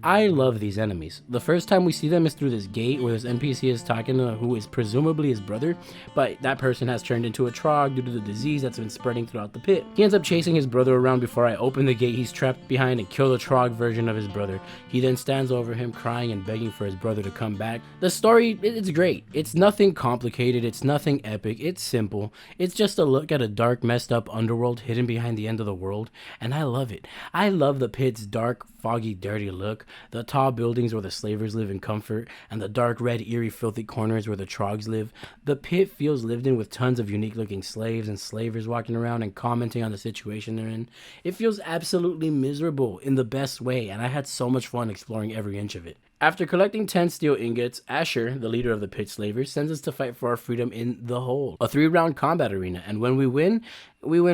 I love these enemies. The first time we see them is through this gate where this NPC is talking to who is presumably his brother, but that person has turned into a Trog due to the disease that's been spreading throughout the pit. He ends up chasing his brother around before I open the gate he's trapped behind and kill the Trog version of his brother. He then stands over him crying and begging for his brother to come back. The story, it's great. It's nothing complicated, it's nothing epic, it's simple. It's just a look at a dark, messed up underworld hidden behind the end of the world, and I love it. I love the pit's dark, foggy, dirty look, the tall buildings where the slavers live in comfort, and the dark, red, eerie, filthy corners where the Trogs live. The pit feels lived in with tons of unique looking slaves and slavers walking around and commenting on the situation they're in. It feels absolutely miserable in the best way, and I had so much fun exploring every inch of it. After collecting 10 steel ingots, Asher, the leader of the pit slavers, sends us to fight for our freedom in the Hole, a 3-round combat arena, and when we win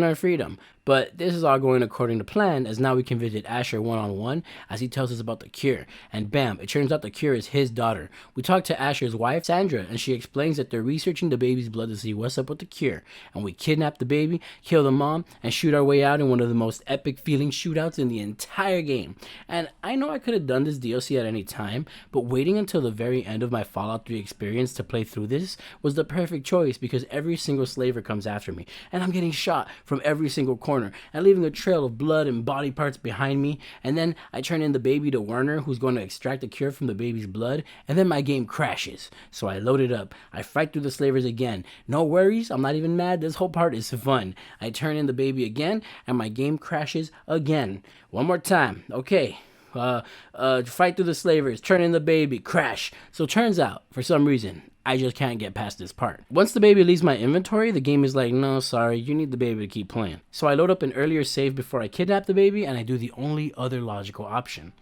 our freedom. But this is all going according to plan, as now we can visit Asher one-on-one as he tells us about the cure. And bam, it turns out the cure is his daughter. We talk to Asher's wife, Sandra, and she explains that they're researching the baby's blood to see what's up with the cure. And we kidnap the baby, kill the mom, and shoot our way out in one of the most epic feeling shootouts in the entire game. And I know I could have done this DLC at any time, but waiting until the very end of my Fallout 3 experience to play through this was the perfect choice, because every single slaver comes after me, and I'm getting shot from every single corner and leaving a trail of blood and body parts behind me. And then I turn in the baby to Werner, who's going to extract the cure from the baby's blood, and then my game crashes. So I load it up, I fight through the slavers again. No worries, I'm not even mad, this whole part is fun. I turn in the baby again, and my game crashes again. One more time, okay. Fight through the slavers, turn in the baby, crash. So turns out, for some reason, I just can't get past this part. Once the baby leaves my inventory, the game is like, no, sorry, you need the baby to keep playing. So I load up an earlier save before I kidnap the baby, and I do the only other logical option.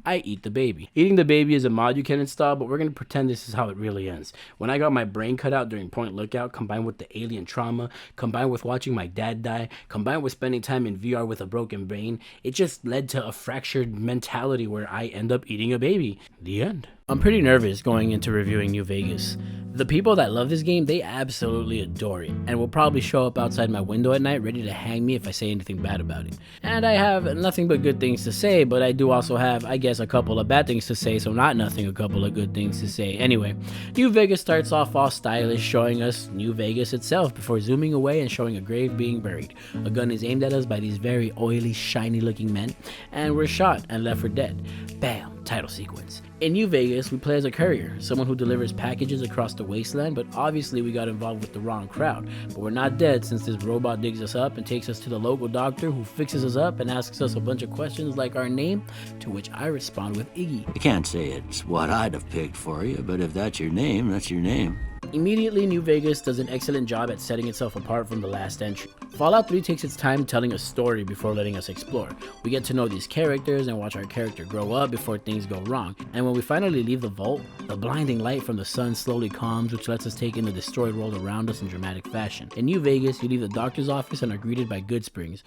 I eat the baby. Eating the baby is a mod you can install, but we're going to pretend this is how it really ends. When I got my brain cut out during Point Lookout, combined with the alien trauma, combined with watching my dad die, combined with spending time in VR with a broken brain, it just led to a fractured mentality where I end up eating a baby. The end. I'm pretty nervous going into reviewing New Vegas. The people that love this game, they absolutely adore it, and will probably show up outside my window at night ready to hang me if I say anything bad about it. And I have nothing but good things to say, but I do also have, I guess, a couple of bad things to say, so not nothing, a couple of good things to say. Anyway, New Vegas starts off all stylish, showing us New Vegas itself before zooming away and showing a grave being buried. A gun is aimed at us by these very oily, shiny looking men, and we're shot and left for dead. Bam. Title sequence. In New Vegas, we play as a courier, someone who delivers packages across the wasteland, but obviously we got involved with the wrong crowd. But we're not dead, since this robot digs us up and takes us to the local doctor, who fixes us up and asks us a bunch of questions like our name, to which I respond with Iggy. I can't say it's what I'd have picked for you, but if that's your name, that's your name. Immediately, New Vegas does an excellent job at setting itself apart from the last entry. Fallout 3 takes its time telling a story before letting us explore. We get to know these characters and watch our character grow up before things go wrong. And when we finally leave the vault, the blinding light from the sun slowly calms, which lets us take in the destroyed world around us in dramatic fashion. In New Vegas, you leave the doctor's office and are greeted by Goodsprings.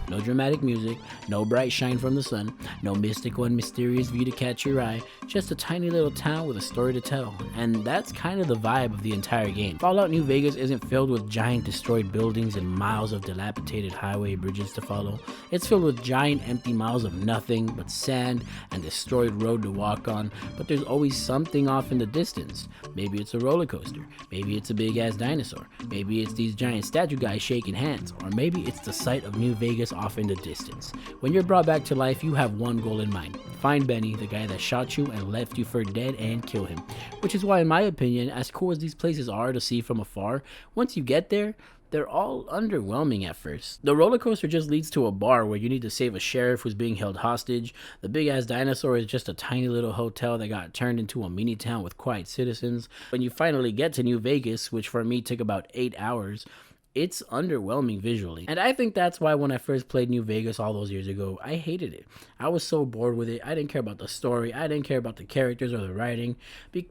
No dramatic music, no bright shine from the sun, no mystical and mysterious view to catch your eye, just a tiny little town with a story to tell. And that's kind of the vibe of the entire game. Fallout New Vegas isn't filled with giant destroyed buildings and miles of dilapidated highway bridges to follow. It's filled with giant empty miles of nothing but sand and destroyed road to walk on, but there's always something off in the distance. Maybe it's a roller coaster, maybe it's a big ass dinosaur, maybe it's these giant statue guys shaking hands, or maybe it's the sight of New Vegas off in the distance. When you're brought back to life, you have one goal in mind: find Benny, the guy that shot you and left you for dead, and kill him. Which is why, in my opinion, as cool as these places are to see from afar, once you get there, they're all underwhelming at first. The roller coaster just leads to a bar where you need to save a sheriff who's being held hostage. The big ass dinosaur is just a tiny little hotel that got turned into a mini town with quiet citizens. When you finally get to New Vegas, which for me took about 8 hours, it's underwhelming visually. And I think that's why when I first played New Vegas all those years ago, I hated it. I was so bored with it. I didn't care about the story. I didn't care about the characters or the writing.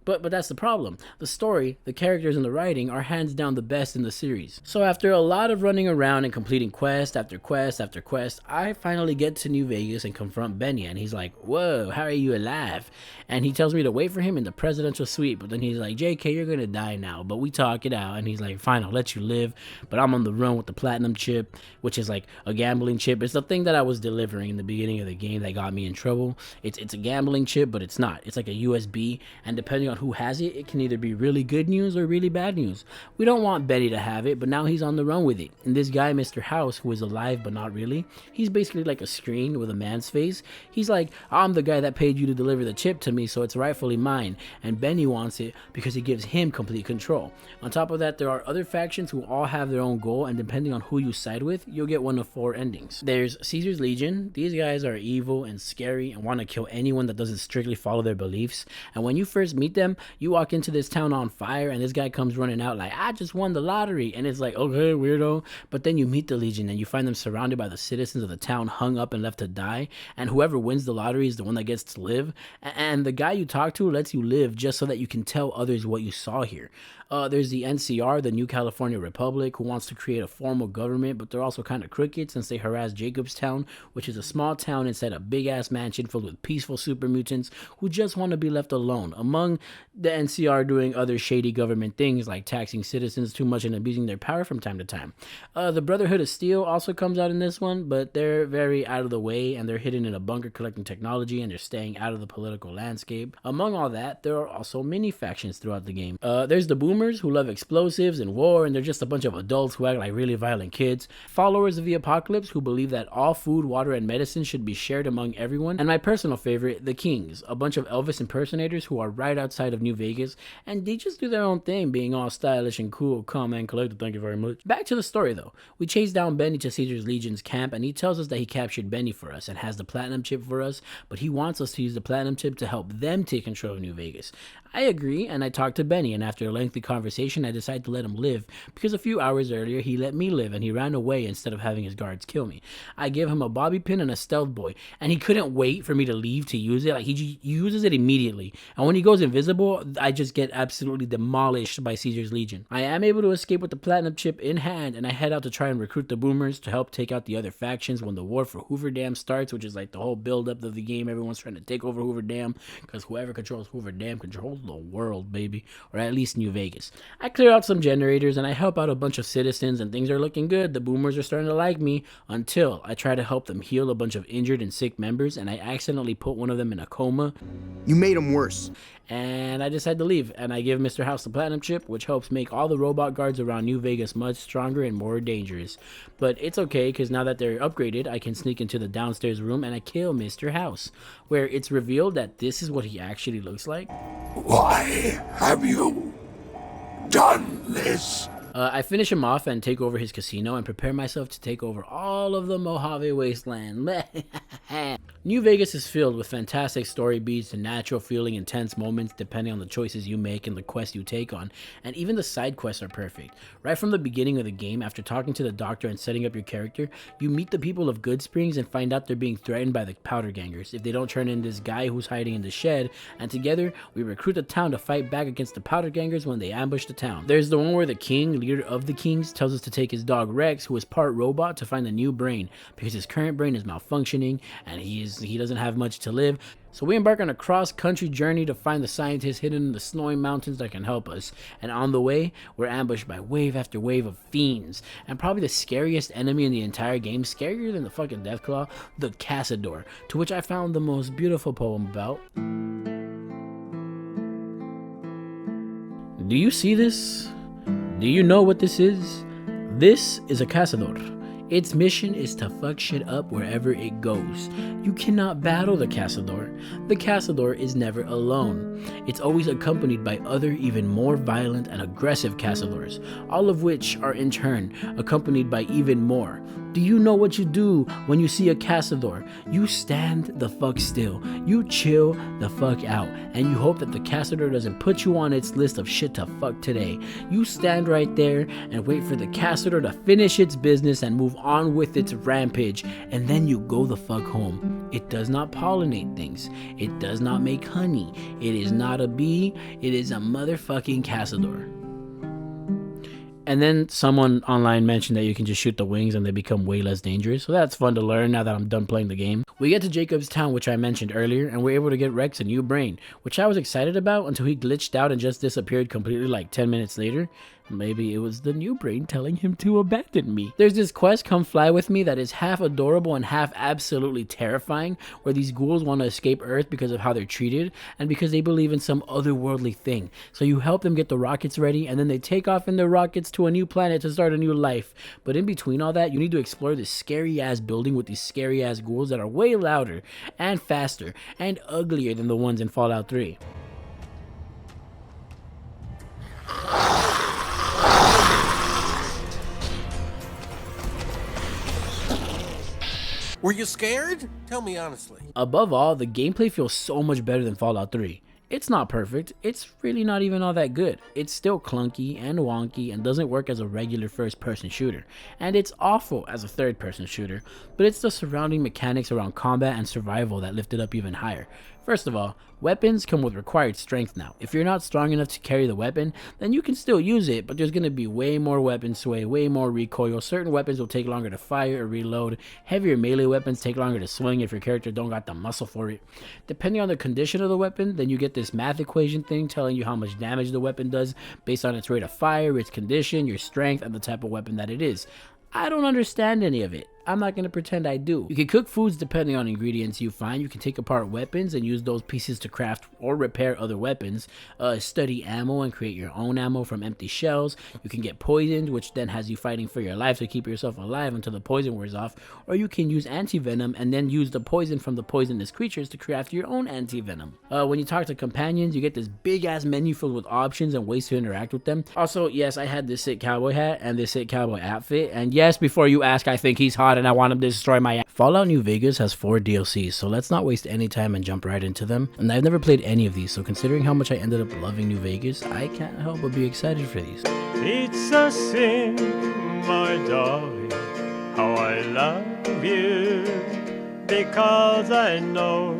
But that's the problem. The story, the characters, and the writing are hands down the best in the series. So after a lot of running around and completing quest after quest after quest, I finally get to New Vegas and confront Benny. And he's like, whoa, how are you alive? And he tells me to wait for him in the presidential suite. But then he's like, JK, you're gonna die now. But we talk it out. And he's like, fine, I'll let you live. but I'm on the run with the platinum chip, which is like a gambling chip. It's the thing that I was delivering in the beginning of the game that got me in trouble. It's a gambling chip, but it's not. It's like a USB, and depending on who has it, it can either be really good news or really bad news. We don't want Benny to have it, but now he's on the run with it. And this guy, Mr. House, who is alive but not really, he's basically like a screen with a man's face. He's like, I'm the guy that paid you to deliver the chip to me, so it's rightfully mine. And Benny wants it because it gives him complete control. On top of that, there are other factions who all have their own goal, and depending on who you side with, you'll get one of 4 endings. There's Caesar's Legion. These guys are evil and scary and want to kill anyone that doesn't strictly follow their beliefs. And when you first meet them, you walk into this town on fire, and this guy comes running out like, I just won the lottery. And it's like, okay, weirdo. But then you meet the Legion, and you find them surrounded by the citizens of the town, hung up and left to die. And whoever wins the lottery is the one that gets to live. And the guy you talk to lets you live just so that you can tell others what you saw here. There's the NCR, the New California Republic, who wants to create a formal government, but they're also kind of crooked since they harass Jacobstown, which is a small town inside a big-ass mansion filled with peaceful super mutants who just want to be left alone, among the NCR doing other shady government things like taxing citizens too much and abusing their power from time to time. The Brotherhood of Steel also comes out in this one, but they're very out of the way, and they're hidden in a bunker collecting technology, and they're staying out of the political landscape. Among all that, there are also mini factions throughout the game. There's the Boomers, who love explosives and war, and they're just a bunch of adults who act like really violent kids. Followers of the Apocalypse, who believe that all food, water, and medicine should be shared among everyone. And my personal favorite, the Kings, a bunch of Elvis impersonators who are right outside of New Vegas, and they just do their own thing, being all stylish and cool, calm, and collected. Thank you very much. Back to the story though. We chase down Benny to Caesar's Legion's camp, and he tells us that he captured Benny for us and has the platinum chip for us, but he wants us to use the platinum chip to help them take control of New Vegas. I agree, and I talked to Benny, and after a lengthy conversation, I decided to let him live, because a few hours earlier, he let me live, and he ran away instead of having his guards kill me. I gave him a bobby pin and a stealth boy, and he couldn't wait for me to leave to use it. Like, he uses it immediately, and when he goes invisible, I just get absolutely demolished by Caesar's Legion. I am able to escape with the platinum chip in hand, and I head out to try and recruit the Boomers to help take out the other factions when the war for Hoover Dam starts, which is like the whole build-up of the game. Everyone's trying to take over Hoover Dam, because whoever controls Hoover Dam controls the world, baby, or at least New Vegas. I clear out some generators and I help out a bunch of citizens, and things are looking good. The Boomers are starting to like me until I try to help them heal a bunch of injured and sick members, and I accidentally put one of them in a coma. You made him worse. And I decide to leave, and I give Mr. House the platinum chip, which helps make all the robot guards around New Vegas much stronger and more dangerous. But it's okay, because now that they're upgraded, I can sneak into the downstairs room and I kill Mr. House, where it's revealed that this is what he actually looks like. Why have you done this? I finish him off and take over his casino and prepare myself to take over all of the Mojave Wasteland. New Vegas is filled with fantastic story beats and natural feeling intense moments depending on the choices you make and the quests you take on, and even the side quests are perfect. Right from the beginning of the game, after talking to the doctor and setting up your character, you meet the people of Goodsprings and find out they're being threatened by the Powder Gangers if they don't turn in this guy who's hiding in the shed, and together we recruit the town to fight back against the Powder Gangers when they ambush the town. There's the one where the king, leader of the Kings, tells us to take his dog Rex, who is part robot, to find a new brain because his current brain is malfunctioning and he doesn't have much to live. So we embark on a cross-country journey to find the scientists hidden in the snowing mountains that can help us. And on the way, we're ambushed by wave after wave of fiends. And probably the scariest enemy in the entire game, scarier than the fucking Deathclaw, the Cazador, to which I found the most beautiful poem about. Do you see this? Do you know what this is? This is a Cazador. Its mission is to fuck shit up wherever it goes. You cannot battle the Cazador. The Cazador is never alone. It's always accompanied by other, even more violent and aggressive Cazadors, all of which are in turn accompanied by even more. Do you know what you do when you see a Cazador? You stand the fuck still. You chill the fuck out. And you hope that the Cazador doesn't put you on its list of shit to fuck today. You stand right there and wait for the Cazador to finish its business and move on with its rampage. And then you go the fuck home. It does not pollinate things. It does not make honey. It is not a bee. It is a motherfucking Cazador. And then someone online mentioned that you can just shoot the wings and they become way less dangerous. So that's fun to learn now that I'm done playing the game. We get to Jacobstown, which I mentioned earlier, and we're able to get Rex a new brain, which I was excited about until he glitched out and just disappeared completely like 10 minutes later. Maybe it was the new brain telling him to abandon me. There's this quest, Come Fly With Me, that is half adorable and half absolutely terrifying, where these ghouls want to escape Earth because of how they're treated and because they believe in some otherworldly thing. So you help them get the rockets ready, and then they take off in their rockets to a new planet to start a new life. But in between all that, you need to explore this scary ass building with these scary ass ghouls that are way louder and faster and uglier than the ones in Fallout 3. Were you scared? Tell me honestly. Above all, the gameplay feels so much better than Fallout 3. It's not perfect, it's really not even all that good. It's still clunky and wonky and doesn't work as a regular first-person shooter. And it's awful as a third-person shooter, but it's the surrounding mechanics around combat and survival that lift it up even higher. First of all, weapons come with required strength now. If you're not strong enough to carry the weapon, then you can still use it, but there's going to be way more weapon sway, way more recoil. Certain weapons will take longer to fire or reload. Heavier melee weapons take longer to swing if your character don't got the muscle for it. Depending on the condition of the weapon, then you get this math equation thing telling you how much damage the weapon does based on its rate of fire, its condition, your strength, and the type of weapon that it is. I don't understand any of it. I'm not going to pretend I do. You can cook foods depending on ingredients you find. You can take apart weapons and use those pieces to craft or repair other weapons. Study ammo and create your own ammo from empty shells. You can get poisoned, which then has you fighting for your life to keep yourself alive until the poison wears off. Or you can use anti-venom and then use the poison from the poisonous creatures to craft your own anti-venom. When you talk to companions, you get this big ass menu filled with options and ways to interact with them. Also, yes, I had this sick cowboy hat and this sick cowboy outfit. And yes, before you ask, I think he's hot and I want him to destroy my ass. Fallout New Vegas has 4 DLCs, so let's not waste any time and jump right into them. And I've never played any of these, so considering how much I ended up loving New Vegas, I can't help but be excited for these. It's a sin, my darling, how I love you, because I know.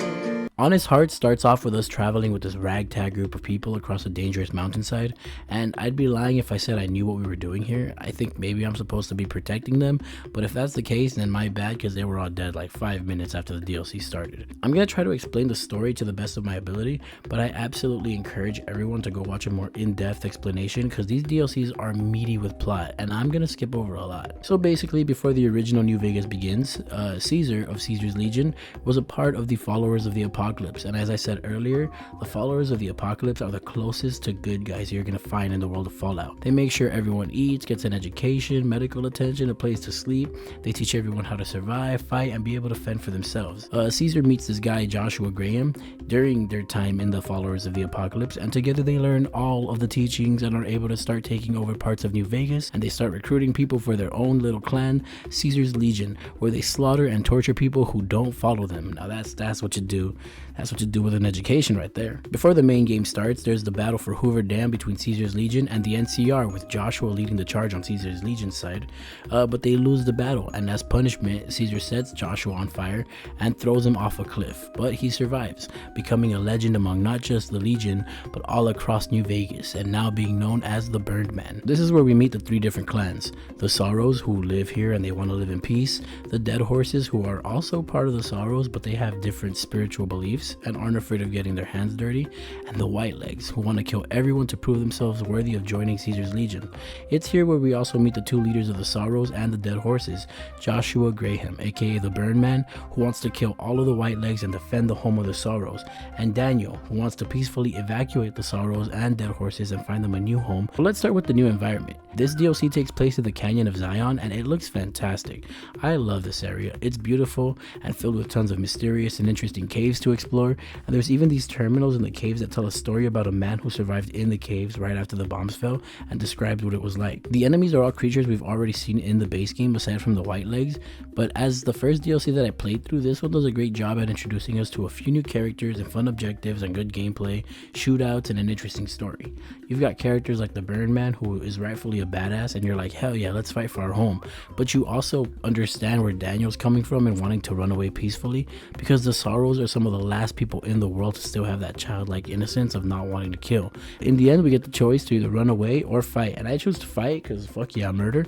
Honest Heart starts off with us traveling with this ragtag group of people across a dangerous mountainside, and I'd be lying if I said I knew what we were doing here. I think maybe I'm supposed to be protecting them, but if that's the case, then my bad, because they were all dead like 5 minutes after the DLC started. I'm gonna try to explain the story to the best of my ability, but I absolutely encourage everyone to go watch a more in-depth explanation, because these DLCs are meaty with plot, and I'm gonna skip over a lot. So basically, before the original New Vegas begins, Caesar of Caesar's Legion was a part of the Followers of the Apocalypse. And as I said earlier, the Followers of the Apocalypse are the closest to good guys you're going to find in the world of Fallout. They make sure everyone eats, gets an education, medical attention, a place to sleep. They teach everyone how to survive, fight, and be able to fend for themselves. Caesar meets this guy, Joshua Graham, during their time in the Followers of the Apocalypse, and together they learn all of the teachings and are able to start taking over parts of New Vegas, and they start recruiting people for their own little clan, Caesar's Legion, where they slaughter and torture people who don't follow them. Now that's what you do. That's what you do with an education right there. Before the main game starts, there's the battle for Hoover Dam between Caesar's Legion and the NCR, with Joshua leading the charge on Caesar's Legion's side. But they lose the battle, and as punishment, Caesar sets Joshua on fire and throws him off a cliff. But he survives, becoming a legend among not just the Legion, but all across New Vegas, and now being known as the Burned Man. This is where we meet the 3 different clans. The Sorrows, who live here and they want to live in peace. The Dead Horses, who are also part of the Sorrows, but they have different spiritual beliefs and aren't afraid of getting their hands dirty, and the White Legs, who want to kill everyone to prove themselves worthy of joining Caesar's Legion. It's here where we also meet the 2 leaders of the Sorrows and the Dead Horses, Joshua Graham, aka the Burn Man, who wants to kill all of the White Legs and defend the home of the Sorrows, and Daniel, who wants to peacefully evacuate the Sorrows and Dead Horses and find them a new home. But let's start with the new environment. This DLC takes place in the Canyon of Zion, and it looks fantastic. I love this area. It's beautiful and filled with tons of mysterious and interesting caves to explore, and there's even these terminals in the caves that tell a story about a man who survived in the caves right after the bombs fell and described what it was like. The enemies are all creatures we've already seen in the base game aside from the White Legs, but as the first DLC that I played through, this one does a great job at introducing us to a few new characters and fun objectives and good gameplay, shootouts, and an interesting story. You've got characters like the Burn Man, who is rightfully a badass, and you're like, hell yeah, let's fight for our home. But you also understand where Daniel's coming from and wanting to run away peacefully, because the Sorrows are some of the last people in the world to still have that childlike innocence of not wanting to kill. In the end, we get the choice to either run away or fight, and I choose to fight because fuck yeah, murder.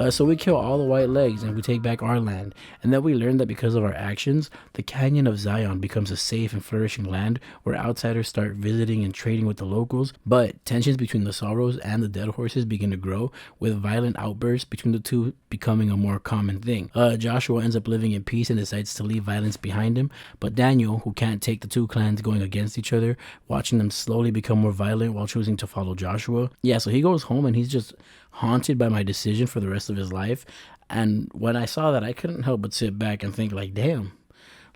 So we kill all the white legs and we take back our land, and then we learn that because of our actions, the Canyon of Zion becomes a safe and flourishing land where outsiders start visiting and trading with the locals, but tensions between the Sorrows and the Dead Horses begin to grow, with violent outbursts between the two becoming a more common thing. Joshua ends up living in peace and decides to leave violence behind him, but Daniel, who can't take the two clans going against each other, watching them slowly become more violent while choosing to follow Joshua. Yeah, so he goes home and he's just haunted by my decision for the rest of his life. And when I saw that, I couldn't help but sit back and think like, damn,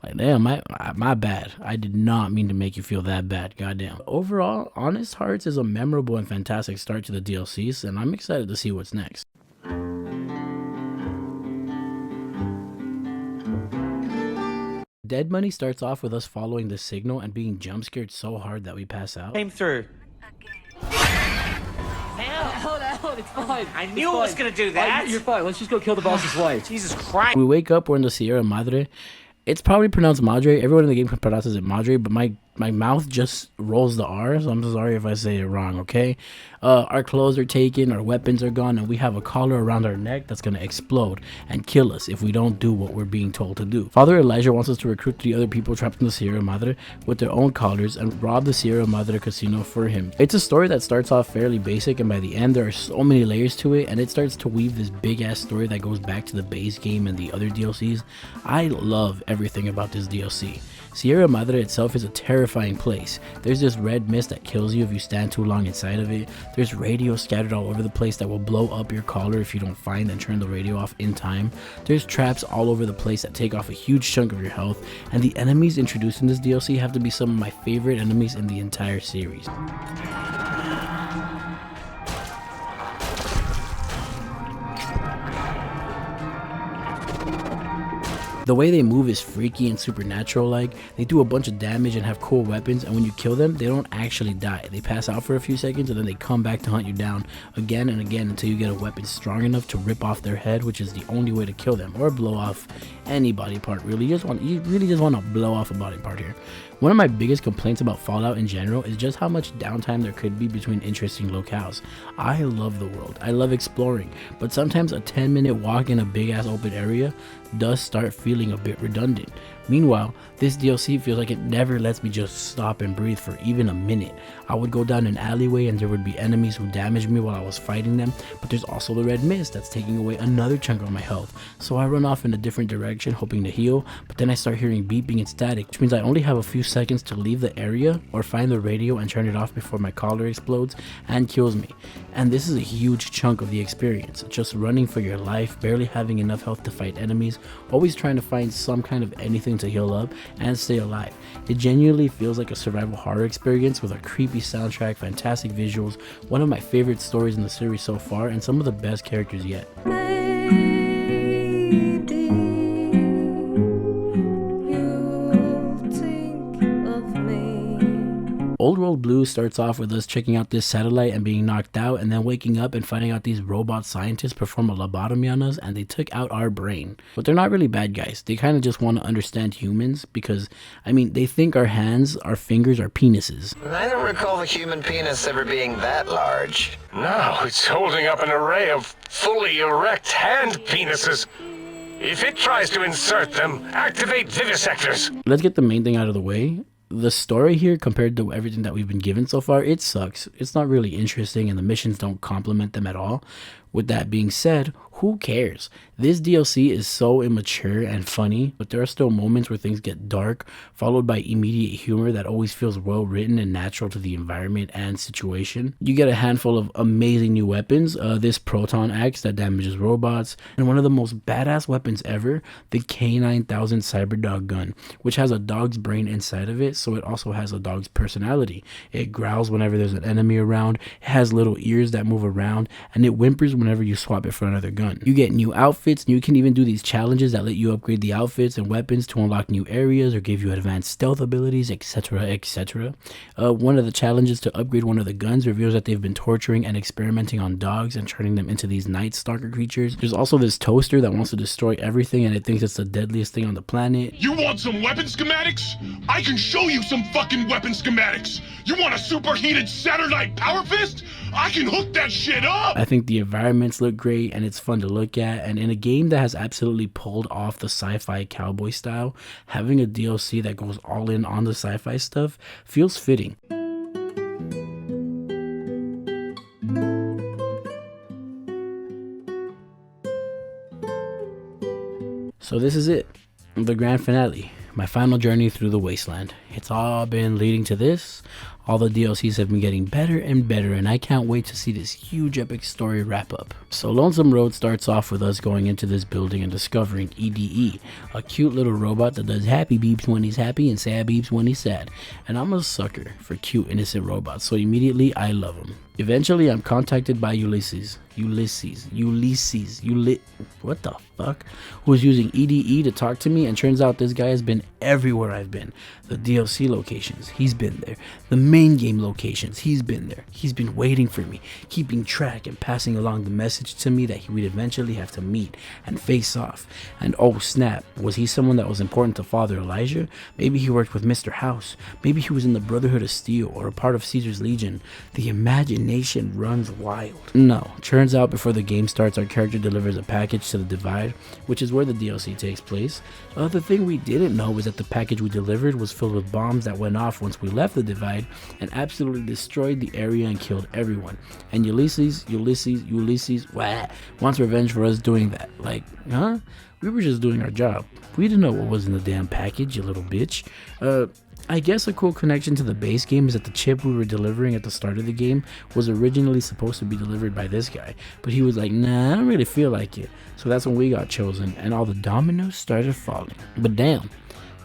my bad. I did not mean to make you feel that bad. Goddamn. Overall, Honest Hearts is a memorable and fantastic start to the DLCs, and I'm excited to see what's next. Dead Money starts off with us following the signal and being jump scared so hard that we pass out. Came through. Hold, it's fine. I knew it was gonna do that. You're fine. Let's just go kill the boss's wife. Jesus Christ. We wake up, we're in the Sierra Madre. It's probably pronounced Madre. Everyone in the game pronounces it Madre, but my mouth just rolls the R, so I'm so sorry if I say it wrong, okay? Our clothes are taken, our weapons are gone, and we have a collar around our neck that's going to explode and kill us if we don't do what we're being told to do. Father Elijah wants us to recruit the other people trapped in the Sierra Madre with their own collars and rob the Sierra Madre casino for him. It's a story that starts off fairly basic, and by the end there are so many layers to it, and it starts to weave this big ass story that goes back to the base game and the other DLCs. I love everything about this DLC. Sierra Madre itself is a terrifying place. There's this red mist that kills you if you stand too long inside of it. There's radio scattered all over the place that will blow up your collar if you don't find and turn the radio off in time. There's traps all over the place that take off a huge chunk of your health, and the enemies introduced in this DLC have to be some of my favorite enemies in the entire series. The way they move is freaky and supernatural like. They do a bunch of damage and have cool weapons, and when you kill them, they don't actually die. They pass out for a few seconds and then they come back to hunt you down again and again until you get a weapon strong enough to rip off their head, which is the only way to kill them, or blow off any body part really. You really just want to blow off a body part here. One of my biggest complaints about Fallout in general is just how much downtime there could be between interesting locales. I love the world, I love exploring, but sometimes a 10-minute walk in a big ass open area does start feeling a bit redundant. Meanwhile, this DLC feels like it never lets me just stop and breathe for even a minute. I would go down an alleyway and there would be enemies who damaged me while I was fighting them, but there's also the red mist that's taking away another chunk of my health. So I run off in a different direction hoping to heal, but then I start hearing beeping and static, which means I only have a few seconds to leave the area or find the radio and turn it off before my collar explodes and kills me. And this is a huge chunk of the experience, just running for your life, barely having enough health to fight enemies, always trying to find some kind of anything to heal up and stay alive. It genuinely feels like a survival horror experience with a creepy soundtrack, fantastic visuals, one of my favorite stories in the series so far, and some of the best characters yet. Old World Blue starts off with us checking out this satellite and being knocked out, and then waking up and finding out these robot scientists perform a lobotomy on us and they took out our brain. But they're not really bad guys. They kind of just want to understand humans because, I mean, they think our hands, our fingers are penises. I don't recall the human penis ever being that large. No, it's holding up an array of fully erect hand penises. If it tries to insert them, activate vivisectors. Let's get the main thing out of the way. The story here, compared to everything that we've been given so far, it sucks. It's not really interesting and the missions don't complement them at all. With that being said, who cares? This DLC is so immature and funny, but there are still moments where things get dark, followed by immediate humor that always feels well written and natural to the environment and situation. You get a handful of amazing new weapons, this proton axe that damages robots, and one of the most badass weapons ever, the K9000 Cyberdog gun, which has a dog's brain inside of it, so it also has a dog's personality. It growls whenever there's an enemy around, it has little ears that move around, and it whimpers whenever you swap it for another gun. You get new outfits, outfits, and you can even do these challenges that let you upgrade the outfits and weapons to unlock new areas or give you advanced stealth abilities, etc, etc. One of the challenges to upgrade one of the guns reveals that they've been torturing and experimenting on dogs and turning them into these Night Stalker creatures. There's also this toaster that wants to destroy everything, and it thinks it's the deadliest thing on the planet. You want some weapon schematics? I can show you some fucking weapon schematics. You want a superheated Saturnite power fist? I can hook that shit up! I think the environments look great and it's fun to look at, and in a game that has absolutely pulled off the sci-fi cowboy style, having a DLC that goes all in on the sci-fi stuff feels fitting. So this is it, the grand finale, my final journey through the wasteland. It's all been leading to this. All the DLCs have been getting better and better, and I can't wait to see this huge epic story wrap up. So Lonesome Road starts off with us going into this building and discovering EDE, a cute little robot that does happy beeps when he's happy and sad beeps when he's sad. And I'm a sucker for cute innocent robots, so immediately I love them. Eventually I'm contacted by Ulysses, what the fuck, who's using EDE to talk to me, and turns out this guy has been everywhere I've been. The DLC locations, he's been there. The main game locations, he's been there. He's been waiting for me, keeping track and passing along the message to me that we'd eventually have to meet and face off. And oh snap, was he someone that was important to Father Elijah? Maybe he worked with Mr. House. Maybe he was in the Brotherhood of Steel or a part of Caesar's Legion. The imagination runs wild. No, turns out before the game starts, our character delivers a package to the Divide, which is where the DLC takes place. The thing we didn't know was that the package we delivered was filled with bombs that went off once we left the Divide and absolutely destroyed the area and killed everyone. And Ulysses wants revenge for us doing that. Like, huh? We were just doing our job. We didn't know what was in the damn package, you little bitch. I guess a cool connection to the base game is that the chip we were delivering at the start of the game was originally supposed to be delivered by this guy, but he was like, nah, I don't really feel like it. So that's when we got chosen, and all the dominoes started falling. But damn,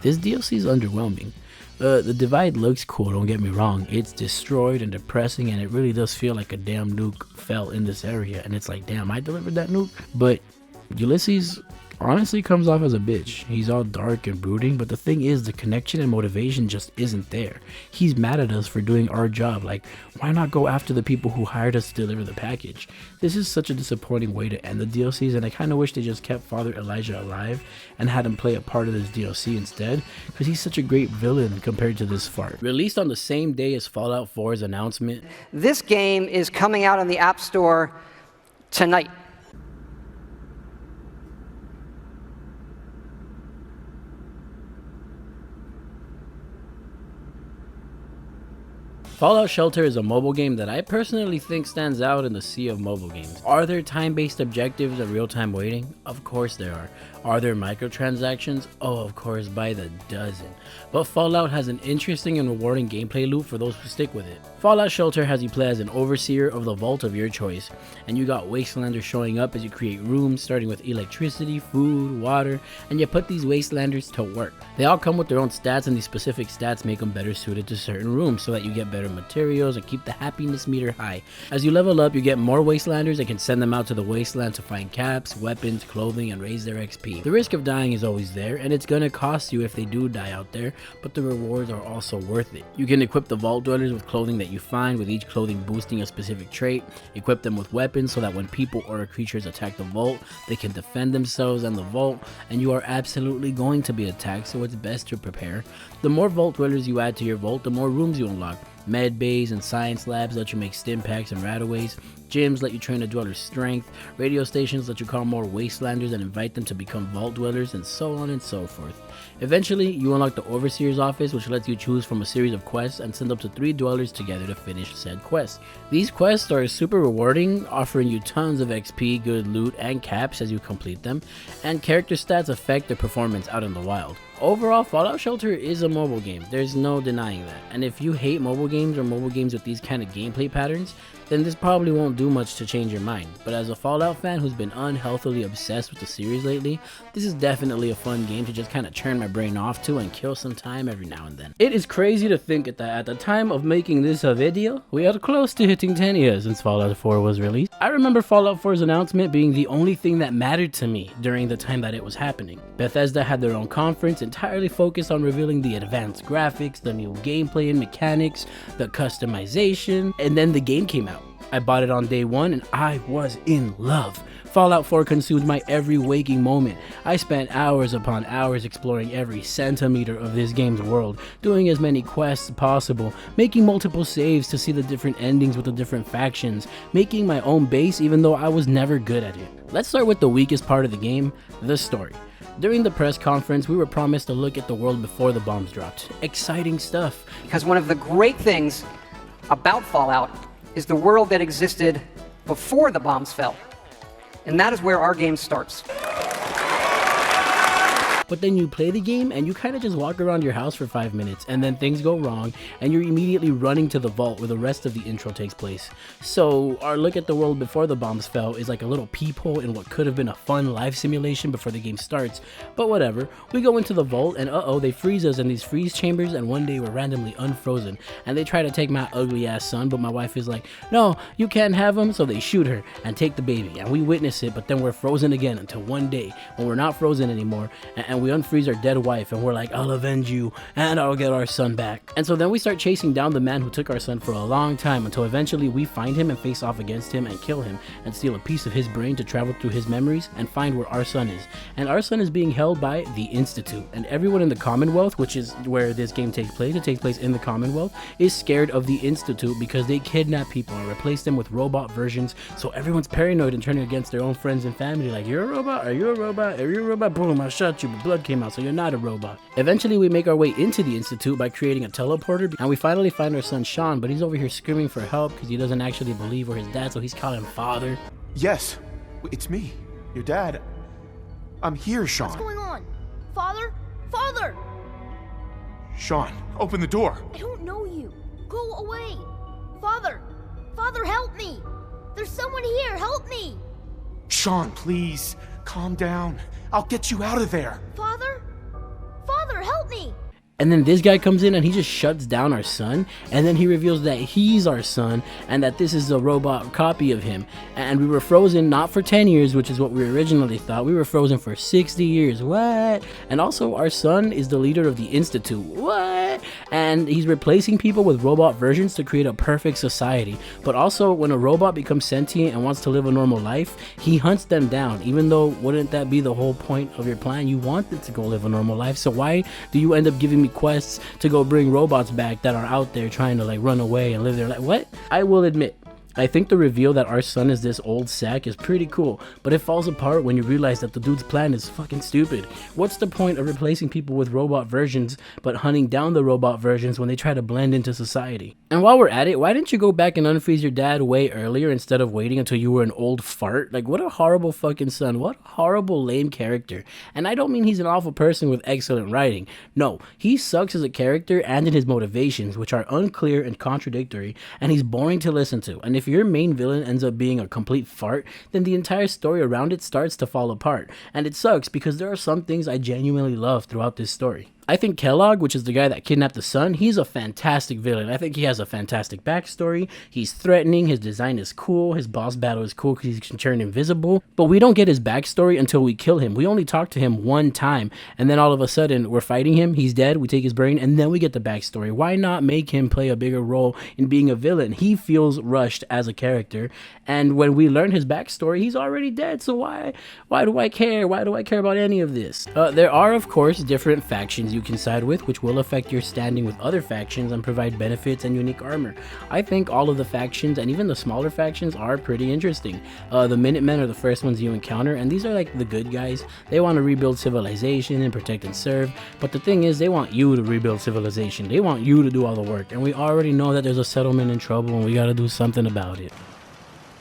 this DLC is underwhelming. The Divide looks cool, don't get me wrong. It's destroyed and depressing, and it really does feel like a damn nuke fell in this area, and it's like, damn, I delivered that nuke? But Ulysses honestly comes off as a bitch. He's all dark and brooding, but the thing is, the connection and motivation just isn't there. He's mad at us for doing our job. Like, why not go after the people who hired us to deliver the package? This is such a disappointing way to end the DLCs, and I kind of wish they just kept Father Elijah alive and had him play a part of this DLC instead, because he's such a great villain compared to this fart. Released on the same day as Fallout 4's announcement, this game is coming out on the App Store tonight. Fallout Shelter is a mobile game that I personally think stands out in the sea of mobile games. Are there time-based objectives and real-time waiting? Of course there are. Are there microtransactions? Oh, of course, by the dozen. But Fallout has an interesting and rewarding gameplay loop for those who stick with it. Fallout Shelter has you play as an overseer of the vault of your choice, and you got wastelanders showing up as you create rooms starting with electricity, food, water, and you put these wastelanders to work. They all come with their own stats, and these specific stats make them better suited to certain rooms so that you get better materials and keep the happiness meter high. As you level up, you get more wastelanders and can send them out to the wasteland to find caps, weapons, clothing, and raise their XP. The risk of dying is always there, and it's gonna cost you if they do die out there, but the rewards are also worth it. You can equip the vault dwellers with clothing that you find, with each clothing boosting a specific trait. Equip them with weapons so that when people or creatures attack the vault, they can defend themselves and the vault, and you are absolutely going to be attacked, so it's best to prepare. The more vault dwellers you add to your vault, the more rooms you unlock. Med bays and science labs let you make stim packs and rataways. Gyms let you train a dweller's strength. Radio stations let you call more wastelanders and invite them to become vault dwellers, and so on and so forth. Eventually, you unlock the Overseer's office, which lets you choose from a series of quests and send up to 3 dwellers together to finish said quest. These quests are super rewarding, offering you tons of XP, good loot, and caps as you complete them, and character stats affect their performance out in the wild. Overall, Fallout Shelter is a mobile game, there's no denying that, and if you hate mobile games or mobile games with these kind of gameplay patterns, then this probably won't do much to change your mind. But as a Fallout fan who's been unhealthily obsessed with the series lately, this is definitely a fun game to just kind of turn my brain off to and kill some time every now and then. It is crazy to think that at the time of making this video, we are close to hitting 10 years since Fallout 4 was released. I remember Fallout 4's announcement being the only thing that mattered to me during the time that it was happening. Bethesda had their own conference entirely focused on revealing the advanced graphics, the new gameplay and mechanics, the customization, and then the game came out. I bought it on day one and I was in love. Fallout 4 consumed my every waking moment. I spent hours upon hours exploring every centimeter of this game's world, doing as many quests as possible, making multiple saves to see the different endings with the different factions, making my own base even though I was never good at it. Let's start with the weakest part of the game, the story. During the press conference, we were promised a look at the world before the bombs dropped. Exciting stuff. Because one of the great things about Fallout is the world that existed before the bombs fell. And that is where our game starts. But then you play the game and you kind of just walk around your house for 5 minutes and then things go wrong and you're immediately running to the vault where the rest of the intro takes place. So our look at the world before the bombs fell is like a little peephole in what could have been a fun life simulation before the game starts. But whatever, we go into the vault and they freeze us in these freeze chambers, and one day we're randomly unfrozen and they try to take my ugly ass son, but my wife is like, no, you can't have him, so they shoot her and take the baby, and we witness it, but then we're frozen again until one day when we're not frozen anymore and we unfreeze our dead wife and we're like, I'll avenge you and I'll get our son back. And so then we start chasing down the man who took our son for a long time until eventually we find him and face off against him and kill him and steal a piece of his brain to travel through his memories and find where our son is. And our son is being held by the Institute, and everyone in the Commonwealth, which is where this game takes place, it takes place in the Commonwealth, is scared of the Institute because they kidnap people and replace them with robot versions, so everyone's paranoid and turning against their own friends and family, like, you're a robot, are you a robot, are you a robot, boom, I shot you, but blood came out, so you're not a robot. Eventually we make our way into the Institute by creating a teleporter, and we finally find our son Sean, but he's over here screaming for help because he doesn't actually believe we're his dad, so he's calling him father. Yes, it's me, your dad. I'm here, Sean. What's going on? Father? Father! Sean, open the door. I don't know you. Go away. Father! Father, help me! There's someone here, help me! Sean, please, calm down. I'll get you out of there. Father? Father, help me! And then this guy comes in and he just shuts down our son, and then he reveals that he's our son and that this is a robot copy of him. And we were frozen not for 10 years, which is what we originally thought. We were frozen for 60 years. What? And also our son is the leader of the Institute. What? And he's replacing people with robot versions to create a perfect society. But also when a robot becomes sentient and wants to live a normal life, he hunts them down, even though wouldn't that be the whole point of your plan? You want them to go live a normal life. So why do you end up giving me quests to go bring robots back that are out there trying to like run away and live their life? What? I will admit, I think the reveal that our son is this old sack is pretty cool, but it falls apart when you realize that the dude's plan is fucking stupid. What's the point of replacing people with robot versions but hunting down the robot versions when they try to blend into society? And while we're at it, why didn't you go back and unfreeze your dad way earlier instead of waiting until you were an old fart? Like, what a horrible fucking son. What a horrible lame character. And I don't mean he's an awful person with excellent writing. No, he sucks as a character and in his motivations, which are unclear and contradictory, and he's boring to listen to. And if your main villain ends up being a complete fart, then the entire story around it starts to fall apart. And it sucks because there are some things I genuinely love throughout this story. I think Kellogg, which is the guy that kidnapped the son, he's a fantastic villain. I think he has a fantastic backstory. He's threatening, his design is cool, his boss battle is cool because he can turn invisible. But we don't get his backstory until we kill him. We only talk to him one time, and then all of a sudden we're fighting him, he's dead, we take his brain, and then we get the backstory. Why not make him play a bigger role in being a villain? He feels rushed as a character, and when we learn his backstory, he's already dead, so why do I care? Why do I care about any of this? There are, of course, different factions you can side with, which will affect your standing with other factions and provide benefits and unique armor. I think all of the factions and even the smaller factions are pretty interesting. The Minutemen are the first ones you encounter, and these are like the good guys. They want to rebuild civilization and protect and serve, but the thing is, they want you to rebuild civilization. They want you to do all the work, and we already know that there's a settlement in trouble and we gotta do something about it.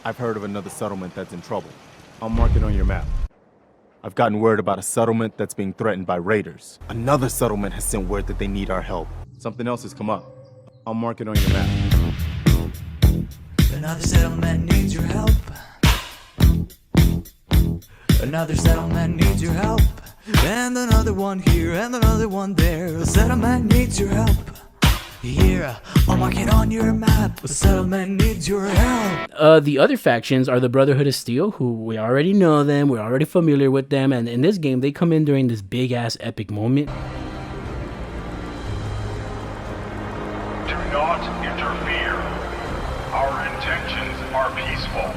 I've heard of another settlement that's in trouble. I'll mark it on your map. I've gotten word about a settlement that's being threatened by raiders. Another settlement has sent word that they need our help. Something else has come up. I'll mark it on your map. Another settlement needs your help. Another settlement needs your help. And another one here, and another one there. A settlement needs your help. Here, I'll mark it on your map. A settlement needs your help. The other factions are the Brotherhood of Steel, who we already know them, we're already familiar with them, and in this game, they come in during this big-ass epic moment. Do not interfere. Our intentions are peaceful.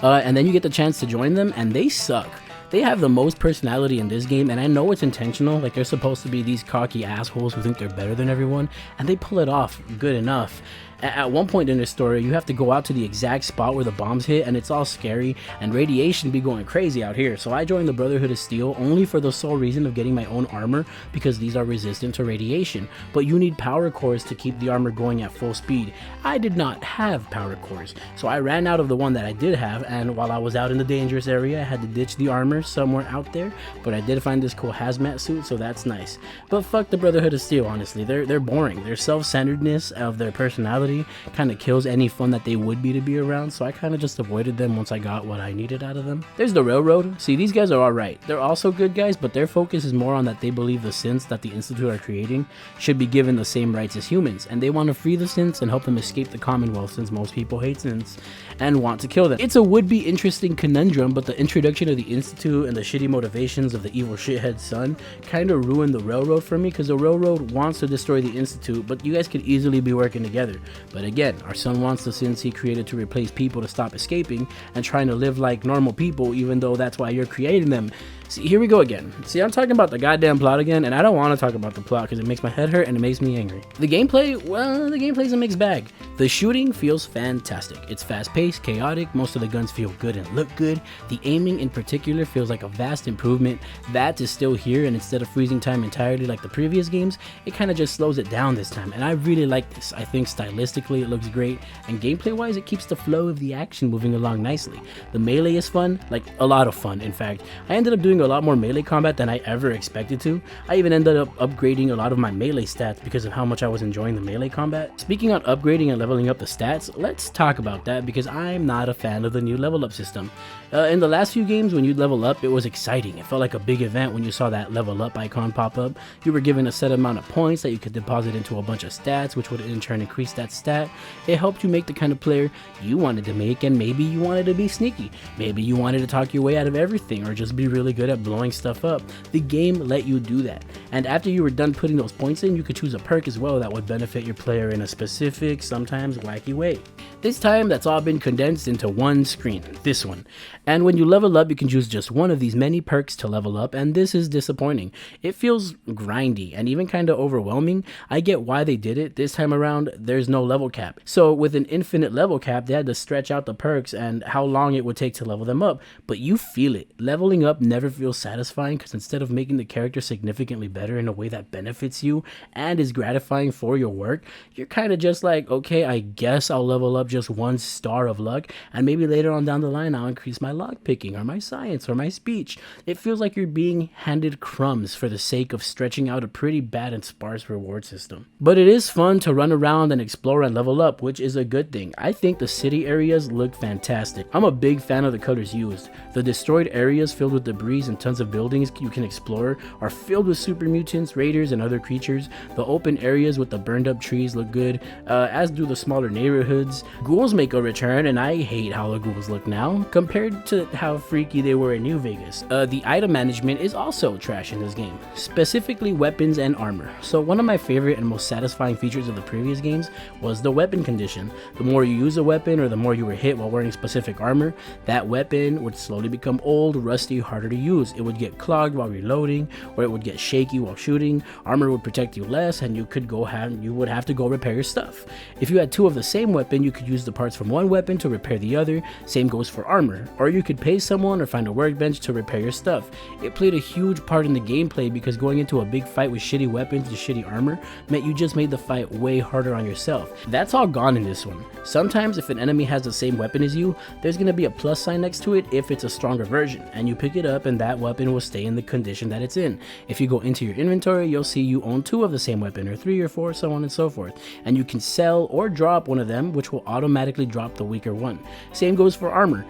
And then you get the chance to join them, and they suck. They have the most personality in this game, and I know it's intentional, like they're supposed to be these cocky assholes who think they're better than everyone, and they pull it off good enough. At one point in the story, you have to go out to the exact spot where the bombs hit, and it's all scary, and radiation be going crazy out here. So I joined the Brotherhood of Steel only for the sole reason of getting my own armor, because these are resistant to radiation. But you need power cores to keep the armor going at full speed. I did not have power cores, so I ran out of the one that I did have, and while I was out in the dangerous area, I had to ditch the armor somewhere out there, but I did find this cool hazmat suit, so that's nice. But fuck the Brotherhood of Steel, honestly. They're boring. Their self-centeredness of their personality kind of kills any fun that they would be to be around, so I kind of just avoided them once I got what I needed out of them. There's the Railroad. See, these guys are alright. They're also good guys, but their focus is more on that they believe the synths that the Institute are creating should be given the same rights as humans, and they want to free the synths and help them escape the Commonwealth, since most people hate synths and want to kill them. It's a would-be interesting conundrum, but the introduction of the Institute and the shitty motivations of the evil shithead son kind of ruined the Railroad for me, because the Railroad wants to destroy the Institute, but you guys could easily be working together. But again, our son wants the synths he created to replace people to stop escaping and trying to live like normal people, even though that's why you're creating them. See, here we go again. See, I'm talking about the goddamn plot again, and I don't want to talk about the plot because it makes my head hurt and it makes me angry. The gameplay, well, the gameplay's a mixed bag. The shooting feels fantastic. It's fast-paced, chaotic, most of the guns feel good and look good. The aiming in particular feels like a vast improvement. That is still here, and instead of freezing time entirely like the previous games, it kind of just slows it down this time, and I really like this. I think stylistically it looks great, and gameplay-wise it keeps the flow of the action moving along nicely. The melee is fun, like a lot of fun, in fact. I ended up doing a lot more melee combat than I ever expected to. I even ended up upgrading a lot of my melee stats because of how much I was enjoying the melee combat. Speaking on upgrading and leveling up the stats, let's talk about that because I'm not a fan of the new level up system. In the last few games, when you'd level up, it was exciting. It felt like a big event when you saw that level up icon pop up. You were given a set amount of points that you could deposit into a bunch of stats, which would in turn increase that stat. It helped you make the kind of player you wanted to make, and maybe you wanted to be sneaky. Maybe you wanted to talk your way out of everything or just be really good at blowing stuff up. The game let you do that. And after you were done putting those points in, you could choose a perk as well that would benefit your player in a specific, sometimes wacky way. This time, that's all been condensed into one screen, this one. And when you level up, you can choose just one of these many perks to level up, and this is disappointing. It feels grindy and even kind of overwhelming. I get why they did it. This time around, there's no level cap. So with an infinite level cap, they had to stretch out the perks and how long it would take to level them up. But you feel it. Leveling up never feels satisfying because instead of making the character significantly better in a way that benefits you and is gratifying for your work, you're kind of just like, okay, I guess I'll level up just 1 star of luck, and maybe later on down the line I'll increase my lockpicking or my science or my speech. It feels like you're being handed crumbs for the sake of stretching out a pretty bad and sparse reward system. But it is fun to run around and explore and level up, which is a good thing. I think the city areas look fantastic. I'm a big fan of the colors used. The destroyed areas filled with debris and tons of buildings you can explore are filled with super mutants, raiders, and other creatures. The open areas with the burned up trees look good, as do the smaller neighborhoods. Ghouls make a return, and I hate how the ghouls look now compared to how freaky they were in New Vegas. The item management is also trash in this game, specifically weapons and armor. So one of my favorite and most satisfying features of the previous games was the weapon condition. The more you use a weapon or the more you were hit while wearing specific armor, that weapon would slowly become old, rusty, harder to use. It would get clogged while reloading, or it would get shaky while shooting. Armor would protect you less, and you would have to go repair your stuff. If you had 2 of the same weapon, you could use the parts from one weapon to repair the other. Same goes for armor. Or you could pay someone or find a workbench to repair your stuff. It played a huge part in the gameplay because going into a big fight with shitty weapons and shitty armor meant you just made the fight way harder on yourself. That's all gone in this one. Sometimes if an enemy has the same weapon as you, there's going to be a plus sign next to it if it's a stronger version, and you pick it up and that weapon will stay in the condition that it's in. If you go into your inventory, you'll see you own 2 of the same weapon, or 3 or 4, so on and so forth, and you can sell or drop one of them, which will automatically automatically drop the weaker one. Same goes for armor.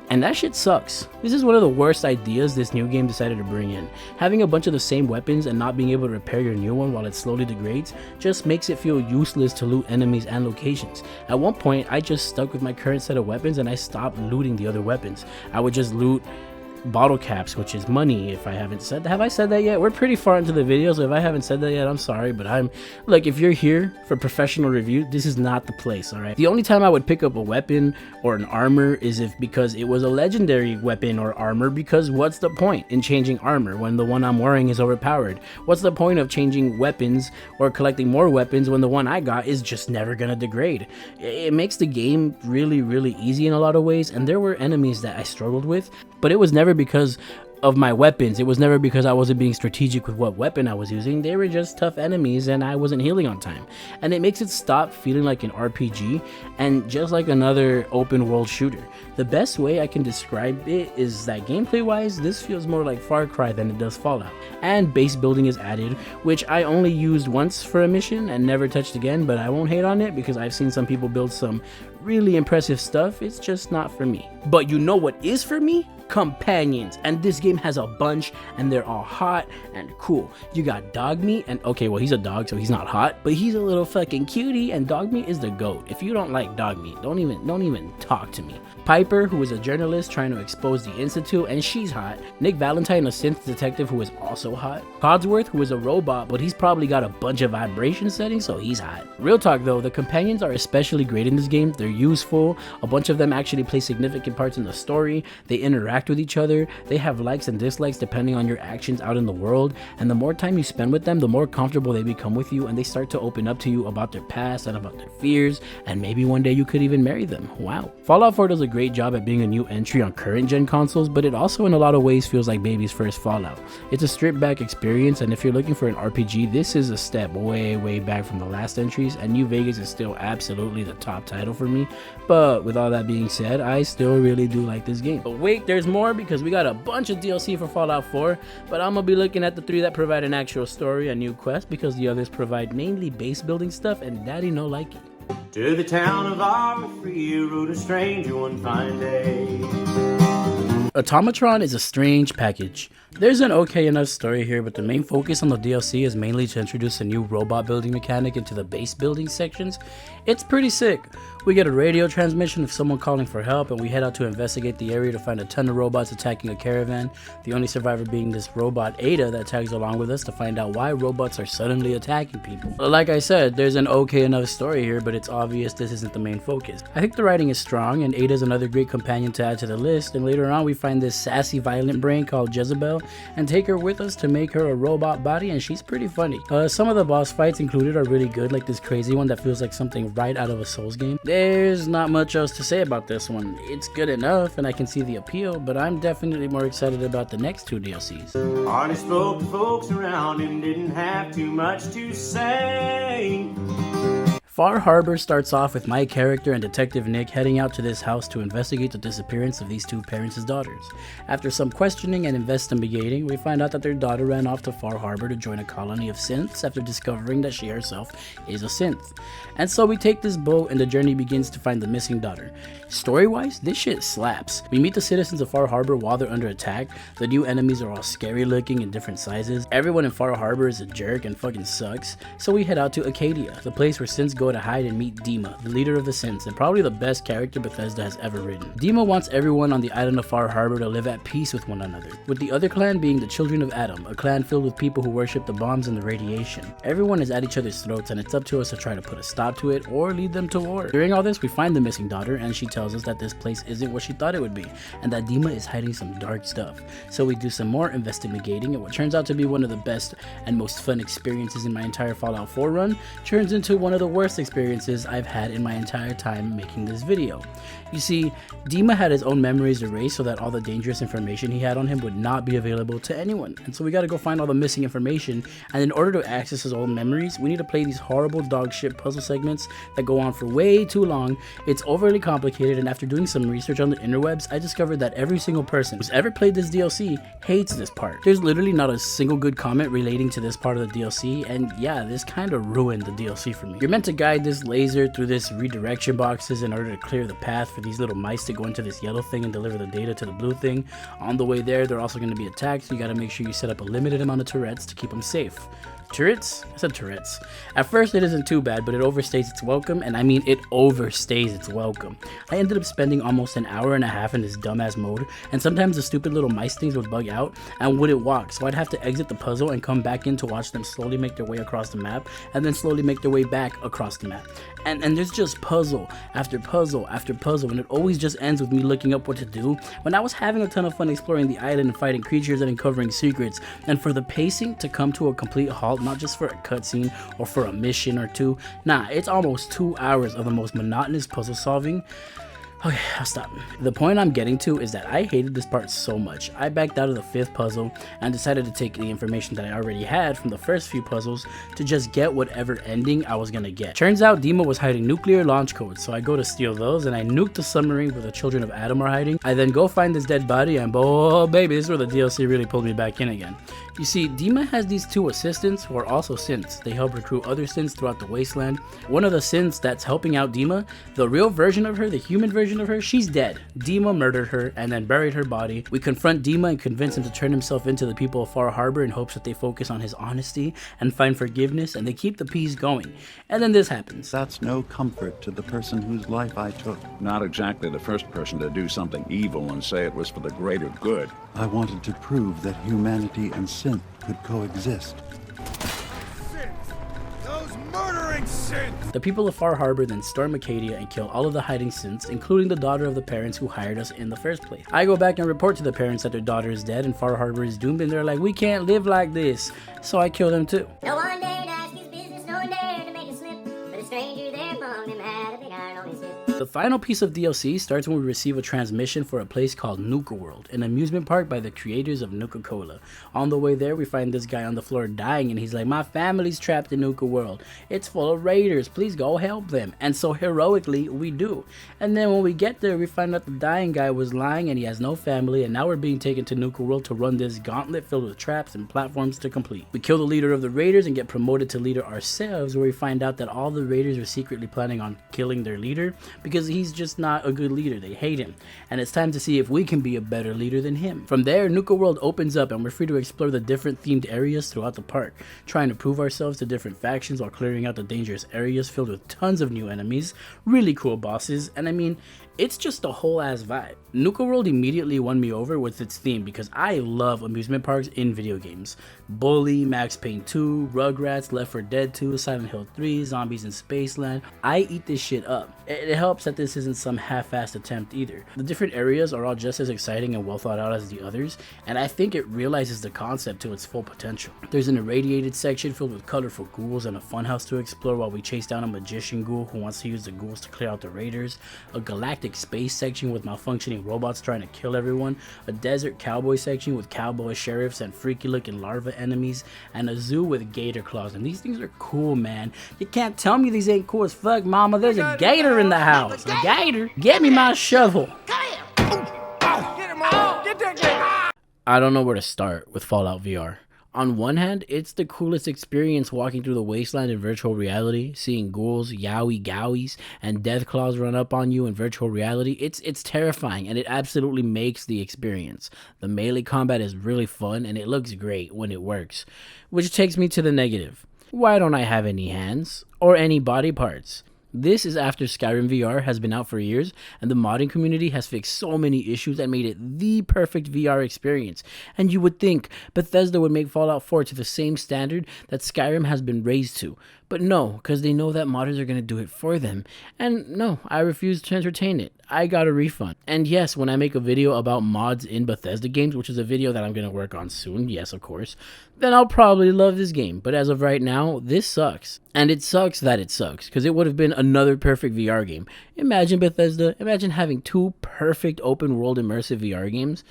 And that shit sucks. This is one of the worst ideas this new game decided to bring in. Having a bunch of the same weapons and not being able to repair your new one while it slowly degrades just makes it feel useless to loot enemies and locations. At one point, I just stuck with my current set of weapons and I stopped looting the other weapons. I would just loot bottle caps, which is money. If I haven't said that, have I said that yet? We're pretty far into the video, so if I haven't said that yet, I'm sorry, but I'm like, if you're here for professional review, this is not the place. All right, the only time I would pick up a weapon or an armor is if because it was a legendary weapon or armor, because what's the point in changing armor when the one I'm wearing is overpowered? What's the point of changing weapons or collecting more weapons when the one I got is just never gonna degrade? It makes the game really easy in a lot of ways, and there were enemies that I struggled with, but it was never because of my weapons. It was never because I wasn't being strategic with what weapon I was using. They were just tough enemies and I wasn't healing on time. And it makes it stop feeling like an RPG and just like another open world shooter. The best way I can describe it is that gameplay wise, this feels more like Far Cry than it does Fallout. And base building is added, which I only used once for a mission and never touched again, but I won't hate on it because I've seen some people build some really impressive stuff. It's just not for me. But you know what is for me? Companions. And this game has a bunch and they're all hot and cool. You got Dogmeat, and okay, well, he's a dog, so he's not hot, but he's a little fucking cutie, and Dogmeat is the GOAT. If you don't like Dogmeat, don't even talk to me. Piper, who is a journalist trying to expose the Institute, and she's hot. Nick Valentine, a synth detective who is also hot. Codsworth, who is a robot, but he's probably got a bunch of vibration settings, so he's hot. Real talk though, the companions are especially great in this game. They're useful. A bunch of them actually play significant parts in the story. They interact with each other. They have likes and dislikes depending on your actions out in the world, and the more time you spend with them, the more comfortable they become with you, and they start to open up to you about their past and about their fears, and maybe one day you could even marry them. Wow. Fallout 4 does a great job at being a new entry on current gen consoles, but it also in a lot of ways feels like baby's first Fallout. It's a stripped back experience, and if you're looking for an RPG, this is a step way back from the last entries, and New Vegas is still absolutely the top title for me. But with all that being said, I still really do like this game. But wait, there's more, because we got a bunch of DLC for Fallout 4, but I'm gonna be looking at the 3 that provide an actual story, a new quest, because the others provide mainly base building stuff, and daddy no likey. To the town of Arborfree rode a stranger one fine day. Automatron is a strange package. There's an okay enough story here, but the main focus on the DLC is mainly to introduce a new robot building mechanic into the base building sections. It's pretty sick. We get a radio transmission of someone calling for help, and we head out to investigate the area to find a ton of robots attacking a caravan, the only survivor being this robot Ada that tags along with us to find out why robots are suddenly attacking people. Like I said, there's an okay enough story here, but it's obvious this isn't the main focus. I think the writing is strong, and Ada's another great companion to add to the list, and later on we find this sassy violent brain called Jezebel and take her with us to make her a robot body, and she's pretty funny. Some of the boss fights included are really good, like this crazy one that feels like something right out of a Souls game. There's not much else to say about this one. It's good enough and I can see the appeal, but I'm definitely more excited about the next 2 DLCs. Hardly spoke to folks around him, didn't have too much to say. Far Harbor starts off with my character and Detective Nick heading out to this house to investigate the disappearance of these 2 parents' daughters. After some questioning and investigating, we find out that their daughter ran off to Far Harbor to join a colony of synths after discovering that she herself is a synth. And so we take this boat and the journey begins to find the missing daughter. Story-wise, this shit slaps. We meet the citizens of Far Harbor while they're under attack. The new enemies are all scary looking in different sizes. Everyone in Far Harbor is a jerk and fucking sucks. So we head out to Acadia, the place where synths go to hide and meet Dima, the leader of the synths and probably the best character Bethesda has ever written. Dima wants everyone on the island of Far Harbor to live at peace with one another, with the other clan being the Children of Adam, a clan filled with people who worship the bombs and the radiation. Everyone is at each other's throats and it's up to us to try to put a stop to it or lead them to war. During all this, we find the missing daughter and she tells us that this place isn't what she thought it would be and that Dima is hiding some dark stuff. So we do some more investigating, and what turns out to be one of the best and most fun experiences in my entire Fallout 4 run turns into one of the worst experiences I've had in my entire time making this video. You see, Dima had his own memories erased so that all the dangerous information he had on him would not be available to anyone, and so we gotta go find all the missing information, and in order to access his old memories, we need to play these horrible dog shit puzzle segments that go on for way too long. It's overly complicated, and after doing some research on the interwebs, I discovered that every single person who's ever played this DLC hates this part. There's literally not a single good comment relating to this part of the DLC, and yeah, this kinda ruined the DLC for me. You're meant to guide this laser through this redirection boxes in order to clear the path for these little mice to go into this yellow thing and deliver the data to the blue thing. On the way there, they're also going to be attacked, so you got to make sure you set up a limited amount of turrets to keep them safe. Turrets? I said turrets. At first it isn't too bad, but it overstays its welcome, and I mean it overstays its welcome. I ended up spending almost an hour and a half in this dumbass mode, and sometimes the stupid little mice things would bug out and wouldn't walk, so I'd have to exit the puzzle and come back in to watch them slowly make their way across the map, and then slowly make their way back across the map. And there's just puzzle after puzzle after puzzle, and it always just ends with me looking up what to do when I was having a ton of fun exploring the island and fighting creatures and uncovering secrets. And for the pacing to come to a complete halt, not just for a cutscene or for a mission or two, nah, it's almost 2 hours of the most monotonous puzzle solving. Okay, I'll stop. The point I'm getting to is that I hated this part so much. I backed out of the 5th puzzle and decided to take the information that I already had from the first few puzzles to just get whatever ending I was gonna get. Turns out Dima was hiding nuclear launch codes, so I go to steal those and I nuke the submarine where the children of Adam are hiding. I then go find this dead body and oh baby, this is where the DLC really pulled me back in again. You see, Dima has these 2 assistants who are also synths. They help recruit other synths throughout the wasteland. One of the synths that's helping out Dima, the real version of her, the human version of her, she's dead. Dima murdered her and then buried her body. We confront Dima and convince him to turn himself into the people of Far Harbor in hopes that they focus on his honesty and find forgiveness, and they keep the peace going. And then this happens. That's no comfort to the person whose life I took. Not exactly the first person to do something evil and say it was for the greater good. I wanted to prove that humanity and synth could coexist. Those murdering synths! The people of Far Harbor then storm Acadia and kill all of the hiding synths, including the daughter of the parents who hired us in the first place. I go back and report to the parents that their daughter is dead and Far Harbor is doomed, and they're like, we can't live like this. So I kill them too. No one dared ask his business, no one dared to make a slip, but a stranger there among them had a big iron on his hip. The final piece of DLC starts when we receive a transmission for a place called Nuka World, an amusement park by the creators of Nuka-Cola. On the way there, we find this guy on the floor dying, and he's like, my family's trapped in Nuka World. It's full of raiders, please go help them. And so heroically, we do. And then when we get there, we find out the dying guy was lying and he has no family, and now we're being taken to Nuka World to run this gauntlet filled with traps and platforms to complete. We kill the leader of the raiders and get promoted to leader ourselves, where we find out that all the raiders are secretly planning on killing their leader, because he's just not a good leader. They hate him, and it's time to see if we can be a better leader than him. From there, Nuka World opens up and we're free to explore the different themed areas throughout the park, trying to prove ourselves to different factions while clearing out the dangerous areas filled with tons of new enemies, really cool bosses, and I mean, it's just a whole ass vibe. Nuka World immediately won me over with its theme because I love amusement parks in video games. Bully, Max Payne 2, Rugrats, Left 4 Dead 2, Silent Hill 3, Zombies in Spaceland. I eat this shit up. It helps that this isn't some half-assed attempt either. The different areas are all just as exciting and well thought out as the others, and I think it realizes the concept to its full potential. There's an irradiated section filled with colorful ghouls and a funhouse to explore while we chase down a magician ghoul who wants to use the ghouls to clear out the raiders, a galactic space section with malfunctioning robots trying to kill everyone, a desert cowboy section with cowboy sheriffs and freaky looking larva enemies, and a zoo with gator claws. And these things are cool, man. You can't tell me these ain't cool as fuck, mama. There's a gator in the house. A gator? Get me my shovel. I don't know where to start with Fallout VR. On one hand, it's the coolest experience walking through the wasteland in virtual reality, seeing ghouls, yowie gowies, and death claws run up on you in virtual reality. It's terrifying, and it absolutely makes the experience. The melee combat is really fun, and it looks great when it works. Which takes me to the negative. Why don't I have any hands? Or any body parts? This is after Skyrim VR has been out for years, and the modding community has fixed so many issues that made it the perfect VR experience. And you would think Bethesda would make Fallout 4 to the same standard that Skyrim has been raised to. But no, because they know that modders are going to do it for them. And no, I refuse to entertain it. I got a refund. And yes, when I make a video about mods in Bethesda games, which is a video that I'm going to work on soon, yes, of course, then I'll probably love this game. But as of right now, this sucks. And it sucks that it sucks, because it would have been another perfect VR game. Imagine Bethesda, imagine having 2 perfect open world immersive VR games.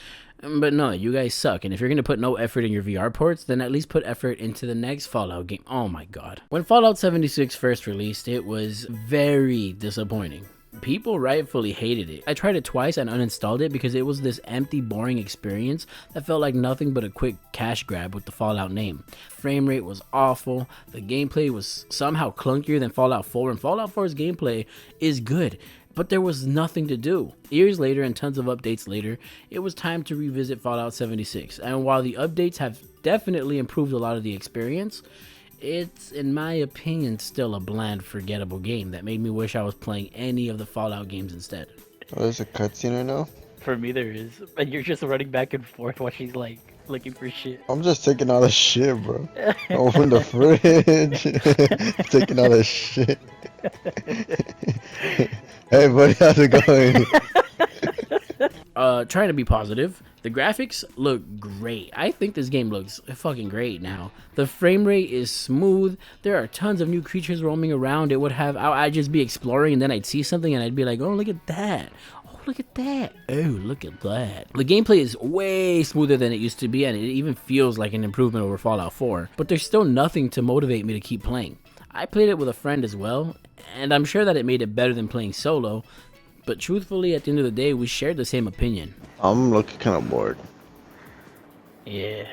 But no, you guys suck, and if you're going to put no effort in your VR ports, then at least put effort into the next Fallout game. Oh my god. When Fallout 76 first released, it was very disappointing. people rightfully hated it. I tried it twice and uninstalled it because it was this empty, boring experience that felt like nothing but a quick cash grab with the Fallout name. Frame rate was awful, the gameplay was somehow clunkier than Fallout 4, and Fallout 4's gameplay is good, but there was nothing to do. Years later and tons of updates later, it was time to revisit Fallout 76, and while the updates have definitely improved a lot of the experience, it's, in my opinion, still a bland, forgettable game that made me wish I was playing any of the Fallout games instead. Oh, there's a cutscene right now? For me, there is. And you're just running back and forth while she's like looking for shit. I'm just taking all the shit, bro. Open the fridge. Taking all the shit. Hey, buddy, how's it going? Trying to be positive, the graphics look great. I think this game looks fucking great now. The frame rate is smooth. There are tons of new creatures roaming around. I'd just be exploring and then I'd see something and I'd be like, oh, look at that. Oh, look at that. Oh, look at that. The gameplay is way smoother than it used to be, and it even feels like an improvement over Fallout 4, but there's still nothing to motivate me to keep playing. I played it with a friend as well, and I'm sure that it made it better than playing solo, but truthfully, at the end of the day, we shared the same opinion. I'm looking kind of bored. Yeah.